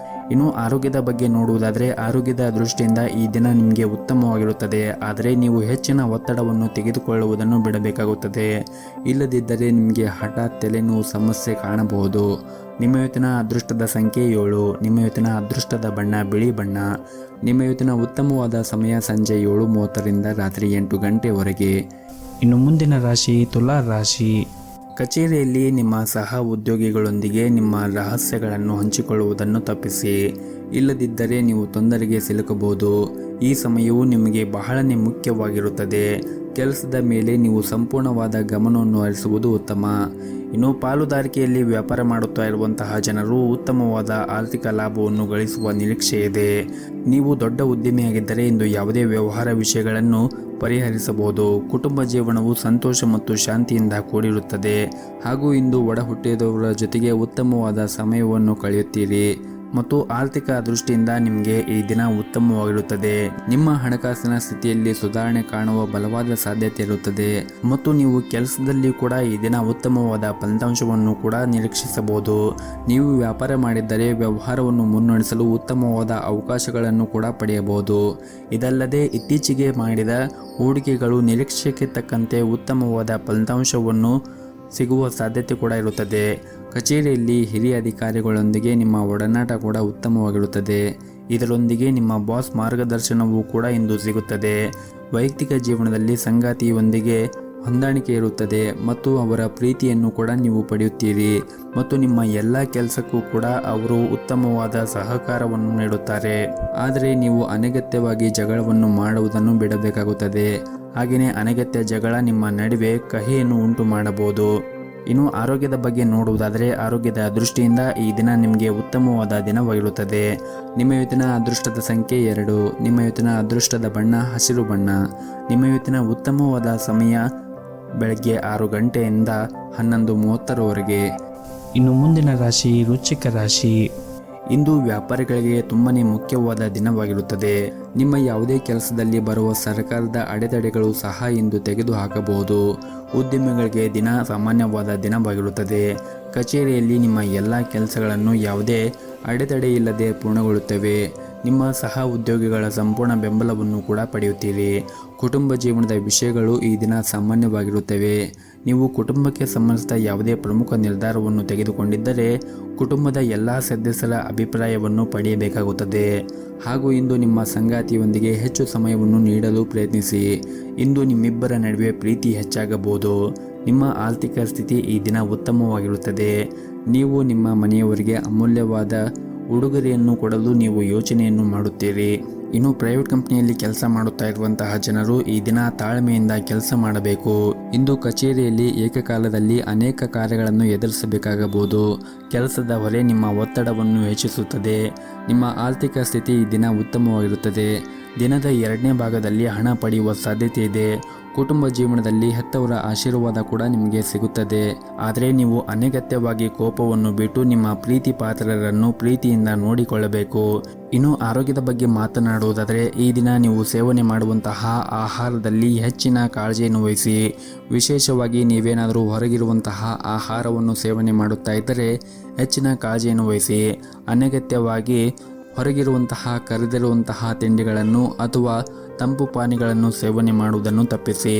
S1: ಇನ್ನು ಆರೋಗ್ಯದ ಬಗ್ಗೆ ನೋಡುವುದಾದರೆ ಆರೋಗ್ಯದ ದೃಷ್ಟಿಯಿಂದ ಈ ದಿನ ನಿಮಗೆ ಉತ್ತಮವಾಗಿರುತ್ತದೆ. ಆದರೆ ನೀವು ಹೆಚ್ಚಿನ ಒತ್ತಡವನ್ನು ತೆಗೆದುಕೊಳ್ಳುವುದನ್ನು ಬಿಡಬೇಕಾಗುತ್ತದೆ. ಇಲ್ಲದಿದ್ದರೆ ನಿಮಗೆ ಹಠಾತ್ ತಲೆನೋವು ಸಮಸ್ಯೆ ಕಾಣಬಹುದು. ನಿಮ್ಮ ಇವತ್ತಿನ ಅದೃಷ್ಟದ ಸಂಖ್ಯೆ 7. ನಿಮ್ಮ ಇವತ್ತಿನ ಅದೃಷ್ಟದ ಬಣ್ಣ ಬಿಳಿ ಬಣ್ಣ. ನಿಮ್ಮ ಇವತ್ತಿನ ಉತ್ತಮವಾದ ಸಮಯ ಸಂಜೆ 7:30ರಿಂದ ರಾತ್ರಿ 8 ಗಂಟೆವರೆಗೆ. ಇನ್ನು ಮುಂದಿನ ರಾಶಿ ತುಲಾ ರಾಶಿ. ಕಚೇರಿಯಲ್ಲಿ ನಿಮ್ಮ ಸಹ ಉದ್ಯೋಗಿಗಳೊಂದಿಗೆ ನಿಮ್ಮ ರಹಸ್ಯಗಳನ್ನು ಹಂಚಿಕೊಳ್ಳುವುದನ್ನು ತಪ್ಪಿಸಿ. ಇಲ್ಲದಿದ್ದರೆ ನೀವು ತೊಂದರೆಗೆ ಸಿಲುಕಬಹುದು. ಈ ಸಮಯವು ನಿಮಗೆ ಬಹಳನೇ ಮುಖ್ಯವಾಗಿರುತ್ತದೆ. ಕೆಲಸದ ಮೇಲೆ ನೀವು ಸಂಪೂರ್ಣವಾದ ಗಮನವನ್ನು ಹರಿಸುವುದು ಉತ್ತಮ. ಇನ್ನು ಪಾಲುದಾರಿಕೆಯಲ್ಲಿ ವ್ಯಾಪಾರ ಮಾಡುತ್ತಾ ಇರುವಂತಹ ಜನರು ಉತ್ತಮವಾದ ಆರ್ಥಿಕ ಲಾಭವನ್ನು ಗಳಿಸುವ ನಿರೀಕ್ಷೆ ಇದೆ. ನೀವು ದೊಡ್ಡ ಉದ್ಯಮಿಯಾಗಿದ್ದರೆ ಇಂದು ಯಾವುದೇ ವ್ಯವಹಾರ ವಿಷಯಗಳನ್ನು ಪರಿಹರಿಸಬಹುದು. ಕುಟುಂಬ ಜೀವನವು ಸಂತೋಷ ಮತ್ತು ಶಾಂತಿಯಿಂದ ಕೂಡಿರುತ್ತದೆ ಹಾಗೂ ಇಂದು ಒಡ ಹುಟ್ಟಿದವರ ಜೊತೆಗೆ ಉತ್ತಮವಾದ ಸಮಯವನ್ನು ಕಳೆಯುತ್ತೀರಿ ಮತ್ತು ಆರ್ಥಿಕ ದೃಷ್ಟಿಯಿಂದ ನಿಮಗೆ ಈ ದಿನ ಉತ್ತಮವಾಗಿರುತ್ತದೆ. ನಿಮ್ಮ ಹಣಕಾಸಿನ ಸ್ಥಿತಿಯಲ್ಲಿ ಸುಧಾರಣೆ ಕಾಣುವ ಬಲವಾದ ಸಾಧ್ಯತೆ ಇರುತ್ತದೆ ಮತ್ತು ನೀವು ಕೆಲಸದಲ್ಲಿ ಕೂಡ ಈ ದಿನ ಉತ್ತಮವಾದ ಫಲಿತಾಂಶವನ್ನು ಕೂಡ ನಿರೀಕ್ಷಿಸಬಹುದು. ನೀವು ವ್ಯಾಪಾರ ಮಾಡಿದ್ದರೆ ವ್ಯವಹಾರವನ್ನು ಮುನ್ನಡೆಸಲು ಉತ್ತಮವಾದ ಅವಕಾಶಗಳನ್ನು ಕೂಡ ಪಡೆಯಬಹುದು. ಇದಲ್ಲದೆ ಇತ್ತೀಚೆಗೆ ಮಾಡಿದ ಹೂಡಿಕೆಗಳು ನಿರೀಕ್ಷೆಗೆ ತಕ್ಕಂತೆ ಉತ್ತಮವಾದ ಫಲಿತಾಂಶವನ್ನು ಸಿಗುವ ಸಾಧ್ಯತೆ ಕೂಡ ಇರುತ್ತದೆ. ಕಚೇರಿಯಲ್ಲಿ ಹಿರಿಯ ಅಧಿಕಾರಿಗಳೊಂದಿಗೆ ನಿಮ್ಮ ಒಡನಾಟ ಕೂಡ ಉತ್ತಮವಾಗಿರುತ್ತದೆ. ಇದರೊಂದಿಗೆ ನಿಮ್ಮ ಬಾಸ್ ಮಾರ್ಗದರ್ಶನವೂ ಕೂಡ ಇಂದು ಸಿಗುತ್ತದೆ. ವೈಯಕ್ತಿಕ ಜೀವನದಲ್ಲಿ ಸಂಗಾತಿಯೊಂದಿಗೆ ಹೊಂದಾಣಿಕೆ ಇರುತ್ತದೆ ಮತ್ತು ಅವರ ಪ್ರೀತಿಯನ್ನು ಕೂಡ ನೀವು ಪಡೆಯುತ್ತೀರಿ ಮತ್ತು ನಿಮ್ಮ ಎಲ್ಲ ಕೆಲಸಕ್ಕೂ ಕೂಡ ಅವರು ಉತ್ತಮವಾದ ಸಹಕಾರವನ್ನು ನೀಡುತ್ತಾರೆ. ಆದರೆ ನೀವು ಅನಗತ್ಯವಾಗಿ ಜಗಳವನ್ನು ಮಾಡುವುದನ್ನು ಬಿಡಬೇಕಾಗುತ್ತದೆ. ಹಾಗೆಯೇ ಅನಗತ್ಯ ಜಗಳ ನಿಮ್ಮ ನಡುವೆ ಕಹಿಯನ್ನು ಉಂಟು ಮಾಡಬಹುದು. ಇನ್ನು ಆರೋಗ್ಯದ ಬಗ್ಗೆ ನೋಡುವುದಾದರೆ ಆರೋಗ್ಯದ ದೃಷ್ಟಿಯಿಂದ ಈ ದಿನ ನಿಮಗೆ ಉತ್ತಮವಾದ ದಿನವಾಗಿರುತ್ತದೆ. ನಿಮ್ಮ ಇವತ್ತಿನ ಅದೃಷ್ಟದ ಸಂಖ್ಯೆ 2. ನಿಮ್ಮ ಇವತ್ತಿನ ಅದೃಷ್ಟದ ಬಣ್ಣ ಹಸಿರು ಬಣ್ಣ. ನಿಮ್ಮ ಇವತ್ತಿನ ಉತ್ತಮವಾದ ಸಮಯ ಬೆಳಗ್ಗೆ 6 ಗಂಟೆಯಿಂದ 11:30ರವರೆಗೆ. ಇನ್ನು ಮುಂದಿನ ರಾಶಿ ವೃಶ್ಚಿಕ ರಾಶಿ. ಇಂದು ವ್ಯಾಪಾರಿಗಳಿಗೆ ತುಂಬನೇ ಮುಖ್ಯವಾದ ದಿನವಾಗಿರುತ್ತದೆ. ನಿಮ್ಮ ಯಾವುದೇ ಕೆಲಸದಲ್ಲಿ ಬರುವ ಸರ್ಕಾರದ ಅಡೆತಡೆಗಳು ಸಹ ಇಂದು ತೆಗೆದುಹಾಕಬಹುದು. ಉದ್ಯಮಿಗಳಿಗೆ ದಿನ ಸಾಮಾನ್ಯವಾದ ದಿನವಾಗಿರುತ್ತದೆ. ಕಚೇರಿಯಲ್ಲಿ ನಿಮ್ಮ ಎಲ್ಲ ಕೆಲಸಗಳನ್ನು ಯಾವುದೇ ಅಡೆತಡೆ ಇಲ್ಲದೆ ಪೂರ್ಣಗೊಳ್ಳುತ್ತವೆ. ನಿಮ್ಮ ಸಹ ಉದ್ಯೋಗಿಗಳ ಸಂಪೂರ್ಣ ಬೆಂಬಲವನ್ನು ಕೂಡ ಪಡೆಯುತ್ತೀರಿ. ಕುಟುಂಬ ಜೀವನದ ವಿಷಯಗಳು ಈ ದಿನ ಸಾಮಾನ್ಯವಾಗಿರುತ್ತವೆ. ನೀವು ಕುಟುಂಬಕ್ಕೆ ಸಂಬಂಧಿಸಿದ ಯಾವುದೇ ಪ್ರಮುಖ ನಿರ್ಧಾರವನ್ನು ತೆಗೆದುಕೊಂಡಿದ್ದರೆ ಕುಟುಂಬದ ಎಲ್ಲ ಸದಸ್ಯರ ಅಭಿಪ್ರಾಯವನ್ನು ಪಡೆಯಬೇಕಾಗುತ್ತದೆ. ಹಾಗೂ ಇಂದು ನಿಮ್ಮ ಸಂಗಾತಿಯೊಂದಿಗೆ ಹೆಚ್ಚು ಸಮಯವನ್ನು ನೀಡಲು ಪ್ರಯತ್ನಿಸಿ. ಇಂದು ನಿಮ್ಮಿಬ್ಬರ ನಡುವೆ ಪ್ರೀತಿ ಹೆಚ್ಚಾಗಬಹುದು. ನಿಮ್ಮ ಆರ್ಥಿಕ ಸ್ಥಿತಿ ಈ ದಿನ ಉತ್ತಮವಾಗಿರುತ್ತದೆ. ನೀವು ನಿಮ್ಮ ಮನೆಯವರಿಗೆ ಅಮೂಲ್ಯವಾದ ಉಡುಗೊರೆಯನ್ನು ಕೊಡಲು ನೀವು ಯೋಚನೆಯನ್ನು ಮಾಡುತ್ತೀರಿ. ಇನ್ನು ಪ್ರೈವೇಟ್ ಕಂಪನಿಯಲ್ಲಿ ಕೆಲಸ ಮಾಡುತ್ತಾ ಇರುವಂತಹ ಜನರು ಈ ದಿನ ತಾಳ್ಮೆಯಿಂದ ಕೆಲಸ ಮಾಡಬೇಕು. ಇಂದು ಕಚೇರಿಯಲ್ಲಿ ಏಕಕಾಲದಲ್ಲಿ ಅನೇಕ ಕಾರ್ಯಗಳನ್ನು ಎದುರಿಸಬೇಕಾಗಬಹುದು. ಕೆಲಸದ ಹೊರೆ ನಿಮ್ಮ ಒತ್ತಡವನ್ನು ಹೆಚ್ಚಿಸುತ್ತದೆ. ನಿಮ್ಮ ಆರ್ಥಿಕ ಸ್ಥಿತಿ ಈ ದಿನ ಉತ್ತಮವಾಗಿರುತ್ತದೆ. ದಿನದ 2ನೇ ಭಾಗದಲ್ಲಿ ಹಣ ಪಡೆಯುವ ಸಾಧ್ಯತೆ ಇದೆ. ಕುಟುಂಬ ಜೀವನದಲ್ಲಿ ಹೆತ್ತವರ ಆಶೀರ್ವಾದ ಕೂಡ ನಿಮಗೆ ಸಿಗುತ್ತದೆ. ಆದರೆ ನೀವು ಅನಗತ್ಯವಾಗಿ ಕೋಪವನ್ನು ಬಿಟ್ಟು ನಿಮ್ಮ ಪ್ರೀತಿ ಪಾತ್ರರನ್ನು ಪ್ರೀತಿಯಿಂದ ನೋಡಿಕೊಳ್ಳಬೇಕು. ಇನ್ನು ಆರೋಗ್ಯದ ಬಗ್ಗೆ ಮಾತನಾಡುವುದಾದರೆ ಈ ದಿನ ನೀವು ಸೇವನೆ ಮಾಡುವಂತಹ ಆಹಾರದಲ್ಲಿ ಹೆಚ್ಚಿನ ಕಾಳಜಿಯನ್ನು ವಹಿಸಿ. ವಿಶೇಷವಾಗಿ ನೀವೇನಾದರೂ ಹೊರಗಿರುವಂತಹ ಆಹಾರವನ್ನು ಸೇವನೆ ಮಾಡುತ್ತಾ ಇದ್ದರೆ ಹೆಚ್ಚಿನ ಕಾಳಜಿಯನ್ನು ವಹಿಸಿ. ಅನಗತ್ಯವಾಗಿ ಹೊರಗಿರುವಂತಹ ಕರೆದಿರುವಂತಹ ತಿಂಡಿಗಳನ್ನು ಅಥವಾ ತಂಪು ಪಾನೀಯಗಳನ್ನು ಸೇವನೆ ಮಾಡುವುದನ್ನು ತಪ್ಪಿಸಿ.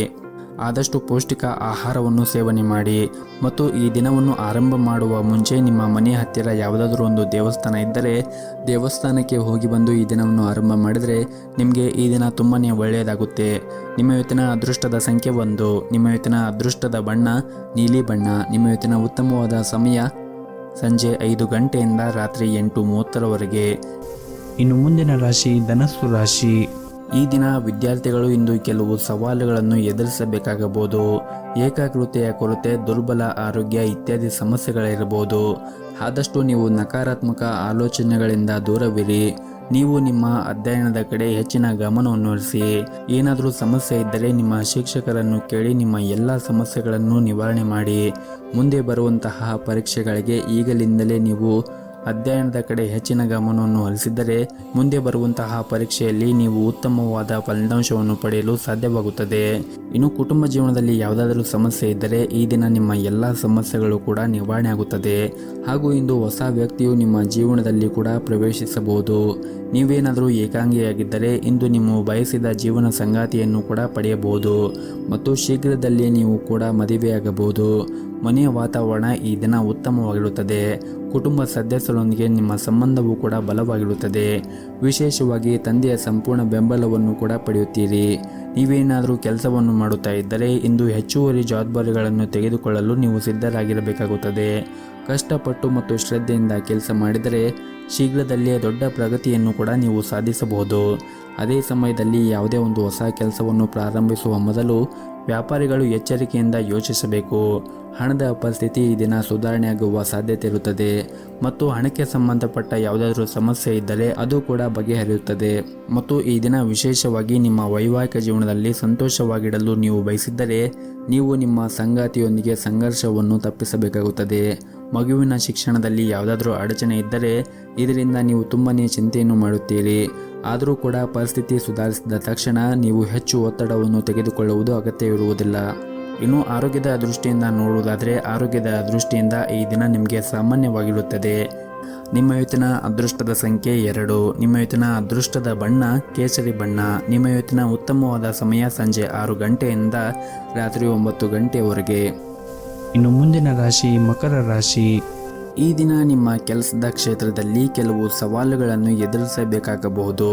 S1: ಆದಷ್ಟು ಪೌಷ್ಟಿಕ ಆಹಾರವನ್ನು ಸೇವನೆ ಮಾಡಿ. ಮತ್ತು ಈ ದಿನವನ್ನು ಆರಂಭ ಮಾಡುವ ಮುಂಚೆ ನಿಮ್ಮ ಮನೆ ಹತ್ತಿರ ಯಾವುದಾದ್ರೂ ಒಂದು ದೇವಸ್ಥಾನ ಇದ್ದರೆ ದೇವಸ್ಥಾನಕ್ಕೆ ಹೋಗಿ ಬಂದು ಈ ದಿನವನ್ನು ಆರಂಭ ಮಾಡಿದರೆ ನಿಮಗೆ ಈ ದಿನ ತುಂಬಾ ಒಳ್ಳೆಯದಾಗುತ್ತೆ. ನಿಮ್ಮ ಇವತ್ತಿನ ಅದೃಷ್ಟದ ಸಂಖ್ಯೆ 1. ನಿಮ್ಮ ಇವತ್ತಿನ ಅದೃಷ್ಟದ ಬಣ್ಣ ನೀಲಿ ಬಣ್ಣ. ನಿಮ್ಮ ಇವತ್ತಿನ ಉತ್ತಮವಾದ ಸಮಯ ಸಂಜೆ 5 ಗಂಟೆಯಿಂದ ರಾತ್ರಿ 8:30ರವರೆಗೆ. ಇನ್ನು ಮುಂದಿನ ರಾಶಿ ಧನಸ್ಸು ರಾಶಿ. ಈ ದಿನ ವಿದ್ಯಾರ್ಥಿಗಳು ಇಂದು ಕೆಲವು ಸವಾಲುಗಳನ್ನು ಎದುರಿಸಬೇಕಾಗಬಹುದು. ಏಕಾಗ್ರತೆಯ ಕೊರತೆ, ದುರ್ಬಲ ಆರೋಗ್ಯ ಇತ್ಯಾದಿ ಸಮಸ್ಯೆಗಳಿರಬಹುದು. ಆದಷ್ಟು ನೀವು ನಕಾರಾತ್ಮಕ ಆಲೋಚನೆಗಳಿಂದ ದೂರವಿರಿ. ನೀವು ನಿಮ್ಮ ಅಧ್ಯಯನದ ಕಡೆ ಹೆಚ್ಚಿನ ಗಮನವನ್ನು ಹರಿಸಿ. ಏನಾದರೂ ಸಮಸ್ಯೆ ಇದ್ದರೆ ನಿಮ್ಮ ಶಿಕ್ಷಕರನ್ನು ಕೇಳಿ ನಿಮ್ಮ ಎಲ್ಲ ಸಮಸ್ಯೆಗಳನ್ನು ನಿವಾರಣೆ ಮಾಡಿ. ಮುಂದೆ ಬರುವಂತಹ ಪರೀಕ್ಷೆಗಳಿಗೆ ಈಗಲಿಂದಲೇ ನೀವು ಅಧ್ಯಯನದ ಕಡೆ ಹೆಚ್ಚಿನ ಗಮನವನ್ನು ಹರಿಸಿದರೆ ಮುಂದೆ ಬರುವಂತಹ ಪರೀಕ್ಷೆಯಲ್ಲಿ ನೀವು ಉತ್ತಮವಾದ ಫಲಿತಾಂಶವನ್ನು ಪಡೆಯಲು ಸಾಧ್ಯವಾಗುತ್ತದೆ. ಇನ್ನು ಕುಟುಂಬ ಜೀವನದಲ್ಲಿ ಯಾವುದಾದರೂ ಸಮಸ್ಯೆ ಇದ್ದರೆ ಈ ದಿನ ನಿಮ್ಮ ಎಲ್ಲ ಸಮಸ್ಯೆಗಳು ಕೂಡ ನಿವಾರಣೆ ಆಗುತ್ತದೆ. ಹಾಗೂ ಇಂದು ಹೊಸ ವ್ಯಕ್ತಿಯು ನಿಮ್ಮ ಜೀವನದಲ್ಲಿ ಕೂಡ ಪ್ರವೇಶಿಸಬಹುದು. ನೀವೇನಾದರೂ ಏಕಾಂಗಿಯಾಗಿದ್ದರೆ ಇಂದು ನೀವು ಬಯಸಿದ ಜೀವನ ಸಂಗಾತಿಯನ್ನು ಕೂಡ ಪಡೆಯಬಹುದು ಮತ್ತು ಶೀಘ್ರದಲ್ಲೇ ನೀವು ಕೂಡ ಮದುವೆಯಾಗಬಹುದು. ಮನೆಯ ವಾತಾವರಣ ಈ ದಿನ ಉತ್ತಮವಾಗಿರುತ್ತದೆ. ಕುಟುಂಬ ಸದಸ್ಯರೊಂದಿಗೆ ನಿಮ್ಮ ಸಂಬಂಧವೂ ಕೂಡ ಬಲವಾಗಿರುತ್ತದೆ. ವಿಶೇಷವಾಗಿ ತಂದೆಯ ಸಂಪೂರ್ಣ ಬೆಂಬಲವನ್ನು ಕೂಡ ಪಡೆಯುತ್ತೀರಿ. ನೀವೇನಾದರೂ ಕೆಲಸವನ್ನು ಮಾಡುತ್ತಾ ಇದ್ದರೆ ಇಂದು ಹೆಚ್ಚುವರಿ ಜವಾಬ್ದಾರಿಗಳನ್ನು ತೆಗೆದುಕೊಳ್ಳಲು ನೀವು ಸಿದ್ಧರಾಗಿರಬೇಕಾಗುತ್ತದೆ. ಕಷ್ಟಪಟ್ಟು ಮತ್ತು ಶ್ರದ್ಧೆಯಿಂದ ಕೆಲಸ ಮಾಡಿದರೆ ಶೀಘ್ರದಲ್ಲೇ ದೊಡ್ಡ ಪ್ರಗತಿಯನ್ನು ಕೂಡ ನೀವು ಸಾಧಿಸಬಹುದು. ಅದೇ ಸಮಯದಲ್ಲಿ ಯಾವುದೇ ಒಂದು ಹೊಸ ಕೆಲಸವನ್ನು ಪ್ರಾರಂಭಿಸುವ ಮೊದಲು ವ್ಯಾಪಾರಿಗಳು ಎಚ್ಚರಿಕೆಯಿಂದ ಯೋಚಿಸಬೇಕು. ಹಣದ ಪರಿಸ್ಥಿತಿ ಈ ದಿನ ಸುಧಾರಣೆಯಾಗುವ ಸಾಧ್ಯತೆ ಇರುತ್ತದೆ ಮತ್ತು ಹಣಕ್ಕೆ ಸಂಬಂಧಪಟ್ಟ ಯಾವುದಾದ್ರೂ ಸಮಸ್ಯೆ ಇದ್ದರೆ ಅದು ಕೂಡ ಬಗೆಹರಿಯುತ್ತದೆ. ಮತ್ತು ಈ ದಿನ ವಿಶೇಷವಾಗಿ ನಿಮ್ಮ ವೈವಾಹಿಕ ಜೀವನದಲ್ಲಿ ಸಂತೋಷವಾಗಿಡಲು ನೀವು ಬಯಸಿದ್ದರೆ ನೀವು ನಿಮ್ಮ ಸಂಗಾತಿಯೊಂದಿಗೆ ಸಂಘರ್ಷವನ್ನು ತಪ್ಪಿಸಬೇಕಾಗುತ್ತದೆ. ಮಗುವಿನ ಶಿಕ್ಷಣದಲ್ಲಿ ಯಾವುದಾದ್ರೂ ಅಡಚಣೆ ಇದ್ದರೆ ಇದರಿಂದ ನೀವು ತುಂಬನೇ ಚಿಂತೆಯನ್ನು ಮಾಡುತ್ತೀರಿ. ಆದರೂ ಕೂಡ ಪರಿಸ್ಥಿತಿ ಸುಧಾರಿಸಿದ ತಕ್ಷಣ ನೀವು ಹೆಚ್ಚು ಒತ್ತಡವನ್ನು ತೆಗೆದುಕೊಳ್ಳುವುದು ಅಗತ್ಯವಿರುವುದಿಲ್ಲ. ಇನ್ನು ಆರೋಗ್ಯದ ದೃಷ್ಟಿಯಿಂದ ನೋಡುವುದಾದರೆ ಆರೋಗ್ಯದ ದೃಷ್ಟಿಯಿಂದ ಈ ದಿನ ನಿಮಗೆ ಸಾಮಾನ್ಯವಾಗಿರುತ್ತದೆ. ನಿಮ್ಮ ಇವತ್ತಿನ ಅದೃಷ್ಟದ ಸಂಖ್ಯೆ 2. ನಿಮ್ಮ ಇವತ್ತಿನ ಅದೃಷ್ಟದ ಬಣ್ಣ ಕೇಸರಿ ಬಣ್ಣ. ನಿಮ್ಮ ಇವತ್ತಿನ ಉತ್ತಮವಾದ ಸಮಯ ಸಂಜೆ 6 ಗಂಟೆಯಿಂದ ರಾತ್ರಿ 9 ಗಂಟೆಯವರೆಗೆ. ಇನ್ನು ಮುಂದಿನ ರಾಶಿ ಮಕರ ರಾಶಿ. ಈ ದಿನ ನಿಮ್ಮ ಕೆಲಸದ ಕ್ಷೇತ್ರದಲ್ಲಿ ಕೆಲವು ಸವಾಲುಗಳನ್ನು ಎದುರಿಸಬೇಕಾಗಬಹುದು,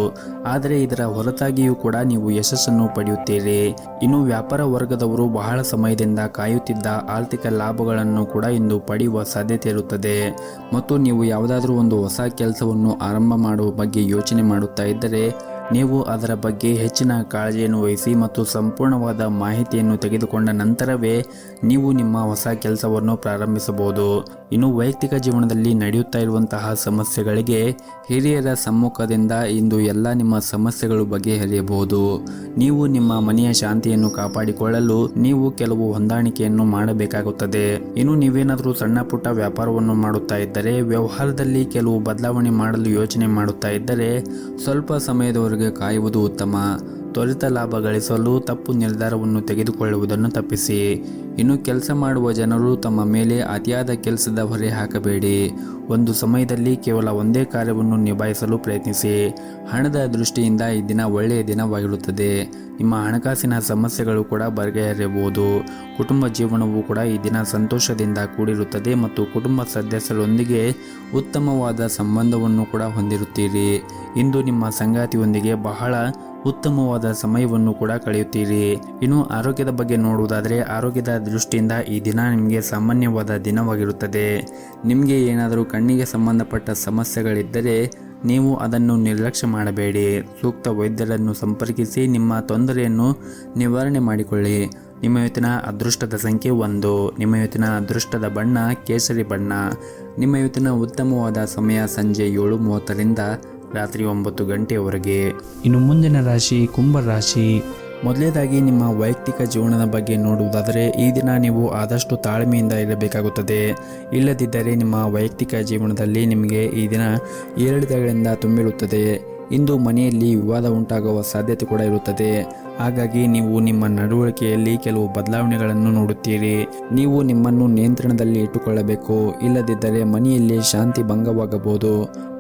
S1: ಆದರೆ ಇದರ ಹೊರತಾಗಿಯೂ ಕೂಡ ನೀವು ಯಶಸ್ಸನ್ನು ಪಡೆಯುತ್ತೀರಿ. ಇನ್ನು ವ್ಯಾಪಾರ ವರ್ಗದವರು ಬಹಳ ಸಮಯದಿಂದ ಕಾಯುತ್ತಿದ್ದ ಆರ್ಥಿಕ ಲಾಭಗಳನ್ನು ಕೂಡ ಇಂದು ಪಡೆಯುವ ಸಾಧ್ಯತೆ ಇರುತ್ತದೆ. ಮತ್ತು ನೀವು ಯಾವುದಾದ್ರೂ ಒಂದು ಹೊಸ ಕೆಲಸವನ್ನು ಆರಂಭ ಮಾಡುವ ಬಗ್ಗೆ ಯೋಚನೆ ಮಾಡುತ್ತಾ ಇದ್ದರೆ ನೀವು ಅದರ ಬಗ್ಗೆ ಹೆಚ್ಚಿನ ಕಾಳಜಿಯನ್ನು ವಹಿಸಿ ಮತ್ತು ಸಂಪೂರ್ಣವಾದ ಮಾಹಿತಿಯನ್ನು ತೆಗೆದುಕೊಂಡ ನಂತರವೇ ನೀವು ನಿಮ್ಮ ಹೊಸ ಕೆಲಸವನ್ನು ಪ್ರಾರಂಭಿಸಬಹುದು. ಇನ್ನು ವೈಯಕ್ತಿಕ ಜೀವನದಲ್ಲಿ ನಡೆಯುತ್ತಾ ಇರುವಂತಹ ಸಮಸ್ಯೆಗಳಿಗೆ ಹಿರಿಯರ ಸಮ್ಮುಖದಿಂದ ಇಂದು ಎಲ್ಲ ನಿಮ್ಮ ಸಮಸ್ಯೆಗಳು ಬಗೆಹರಿಯಬಹುದು. ನೀವು ನಿಮ್ಮ ಮನೆಯ ಶಾಂತಿಯನ್ನು ಕಾಪಾಡಿಕೊಳ್ಳಲು ನೀವು ಕೆಲವು ಹೊಂದಾಣಿಕೆಯನ್ನು ಮಾಡಬೇಕಾಗುತ್ತದೆ. ಇನ್ನು ನೀವೇನಾದರೂ ಸಣ್ಣ ಪುಟ್ಟ ವ್ಯಾಪಾರವನ್ನು ಮಾಡುತ್ತಾ ಇದ್ದರೆ, ವ್ಯವಹಾರದಲ್ಲಿ ಕೆಲವು ಬದಲಾವಣೆ ಮಾಡಲು ಯೋಚನೆ ಮಾಡುತ್ತಾ ಇದ್ದರೆ ಸ್ವಲ್ಪ ಸಮಯದವರೆಗೆ ಕಾಯುವುದು ಉತ್ತಮ. ತ್ವರಿತ ಲಾಭ ಗಳಿಸಲು ತಪ್ಪು ನಿರ್ಧಾರವನ್ನು ತೆಗೆದುಕೊಳ್ಳುವುದನ್ನು ತಪ್ಪಿಸಿ. ಇನ್ನು ಕೆಲಸ ಮಾಡುವ ಜನರು ತಮ್ಮ ಮೇಲೆ ಅತಿಯಾದ ಕೆಲಸದ ಹೊರೆ ಹಾಕಬೇಡಿ. ಒಂದು ಸಮಯದಲ್ಲಿ ಕೇವಲ ಒಂದೇ ಕಾರ್ಯವನ್ನು ನಿಭಾಯಿಸಲು ಪ್ರಯತ್ನಿಸಿ. ಹಣದ ದೃಷ್ಟಿಯಿಂದ ಈ ದಿನ ಒಳ್ಳೆಯ ದಿನವಾಗಿರುತ್ತದೆ. ನಿಮ್ಮ ಹಣಕಾಸಿನ ಸಮಸ್ಯೆಗಳು ಕೂಡ ಬಗೆಹರಿಯಬಹುದು. ಕುಟುಂಬ ಜೀವನವು ಕೂಡ ಈ ದಿನ ಸಂತೋಷದಿಂದ ಕೂಡಿರುತ್ತದೆ ಮತ್ತು ಕುಟುಂಬ ಸದಸ್ಯರೊಂದಿಗೆ ಉತ್ತಮವಾದ ಸಂಬಂಧವನ್ನು ಕೂಡ ಹೊಂದಿರುತ್ತೀರಿ. ಇಂದು ನಿಮ್ಮ ಸಂಗಾತಿಯೊಂದಿಗೆ ಬಹಳ ಉತ್ತಮವಾದ ಸಮಯವನ್ನು ಕೂಡ ಕಳೆಯುತ್ತೀರಿ. ಇನ್ನು ಆರೋಗ್ಯದ ಬಗ್ಗೆ ನೋಡುವುದಾದರೆ, ಆರೋಗ್ಯದ ದೃಷ್ಟಿಯಿಂದ ಈ ದಿನ ನಿಮಗೆ ಸಾಮಾನ್ಯವಾದ ದಿನವಾಗಿರುತ್ತದೆ. ನಿಮಗೆ ಏನಾದರೂ ಕಣ್ಣಿಗೆ ಸಂಬಂಧಪಟ್ಟ ಸಮಸ್ಯೆಗಳಿದ್ದರೆ ನೀವು ಅದನ್ನು ನಿರ್ಲಕ್ಷ್ಯ ಮಾಡಬೇಡಿ. ಸೂಕ್ತ ವೈದ್ಯರನ್ನು ಸಂಪರ್ಕಿಸಿ ನಿಮ್ಮ ತೊಂದರೆಯನ್ನು ನಿವಾರಣೆ ಮಾಡಿಕೊಳ್ಳಿ. ನಿಮ್ಮ ಇವತ್ತಿನ ಅದೃಷ್ಟದ ಸಂಖ್ಯೆ 1. ನಿಮ್ಮ ಇವತ್ತಿನ ಅದೃಷ್ಟದ ಬಣ್ಣ ಕೇಸರಿ ಬಣ್ಣ. ನಿಮ್ಮ ಇವತ್ತಿನ ಉತ್ತಮವಾದ ಸಮಯ ಸಂಜೆ 7:30ರಿಂದ ರಾತ್ರಿ 9 ಗಂಟೆಯವರೆಗೆ. ಇನ್ನು ಮುಂದಿನ ರಾಶಿ ಕುಂಭ ರಾಶಿ. ಮೊದಲನೇದಾಗಿ ನಿಮ್ಮ ವೈಯಕ್ತಿಕ ಜೀವನದ ಬಗ್ಗೆ ನೋಡುವುದಾದರೆ, ಈ ದಿನ ನೀವು ಆದಷ್ಟು ತಾಳ್ಮೆಯಿಂದ ಇರಬೇಕಾಗುತ್ತದೆ. ಇಲ್ಲದಿದ್ದರೆ ನಿಮ್ಮ ವೈಯಕ್ತಿಕ ಜೀವನದಲ್ಲಿ ನಿಮಗೆ ಈ ದಿನ ಏರಿಳಿತಗಳಿಂದ ತುಂಬಿರುತ್ತದೆ. ಇಂದು ಮನೆಯಲ್ಲಿ ವಿವಾದ ಉಂಟಾಗುವ ಸಾಧ್ಯತೆ ಕೂಡ ಇರುತ್ತದೆ. ಹಾಗಾಗಿ ನೀವು ನಿಮ್ಮ ನಡವಳಿಕೆಯಲ್ಲಿ ಕೆಲವು ಬದಲಾವಣೆಗಳನ್ನು ನೋಡುತ್ತೀರಿ. ನೀವು ನಿಮ್ಮನ್ನು ನಿಯಂತ್ರಣದಲ್ಲಿ ಇಟ್ಟುಕೊಳ್ಳಬೇಕು. ಇಲ್ಲದಿದ್ದರೆ ಮನೆಯಲ್ಲಿ ಶಾಂತಿ ಭಂಗವಾಗಬಹುದು.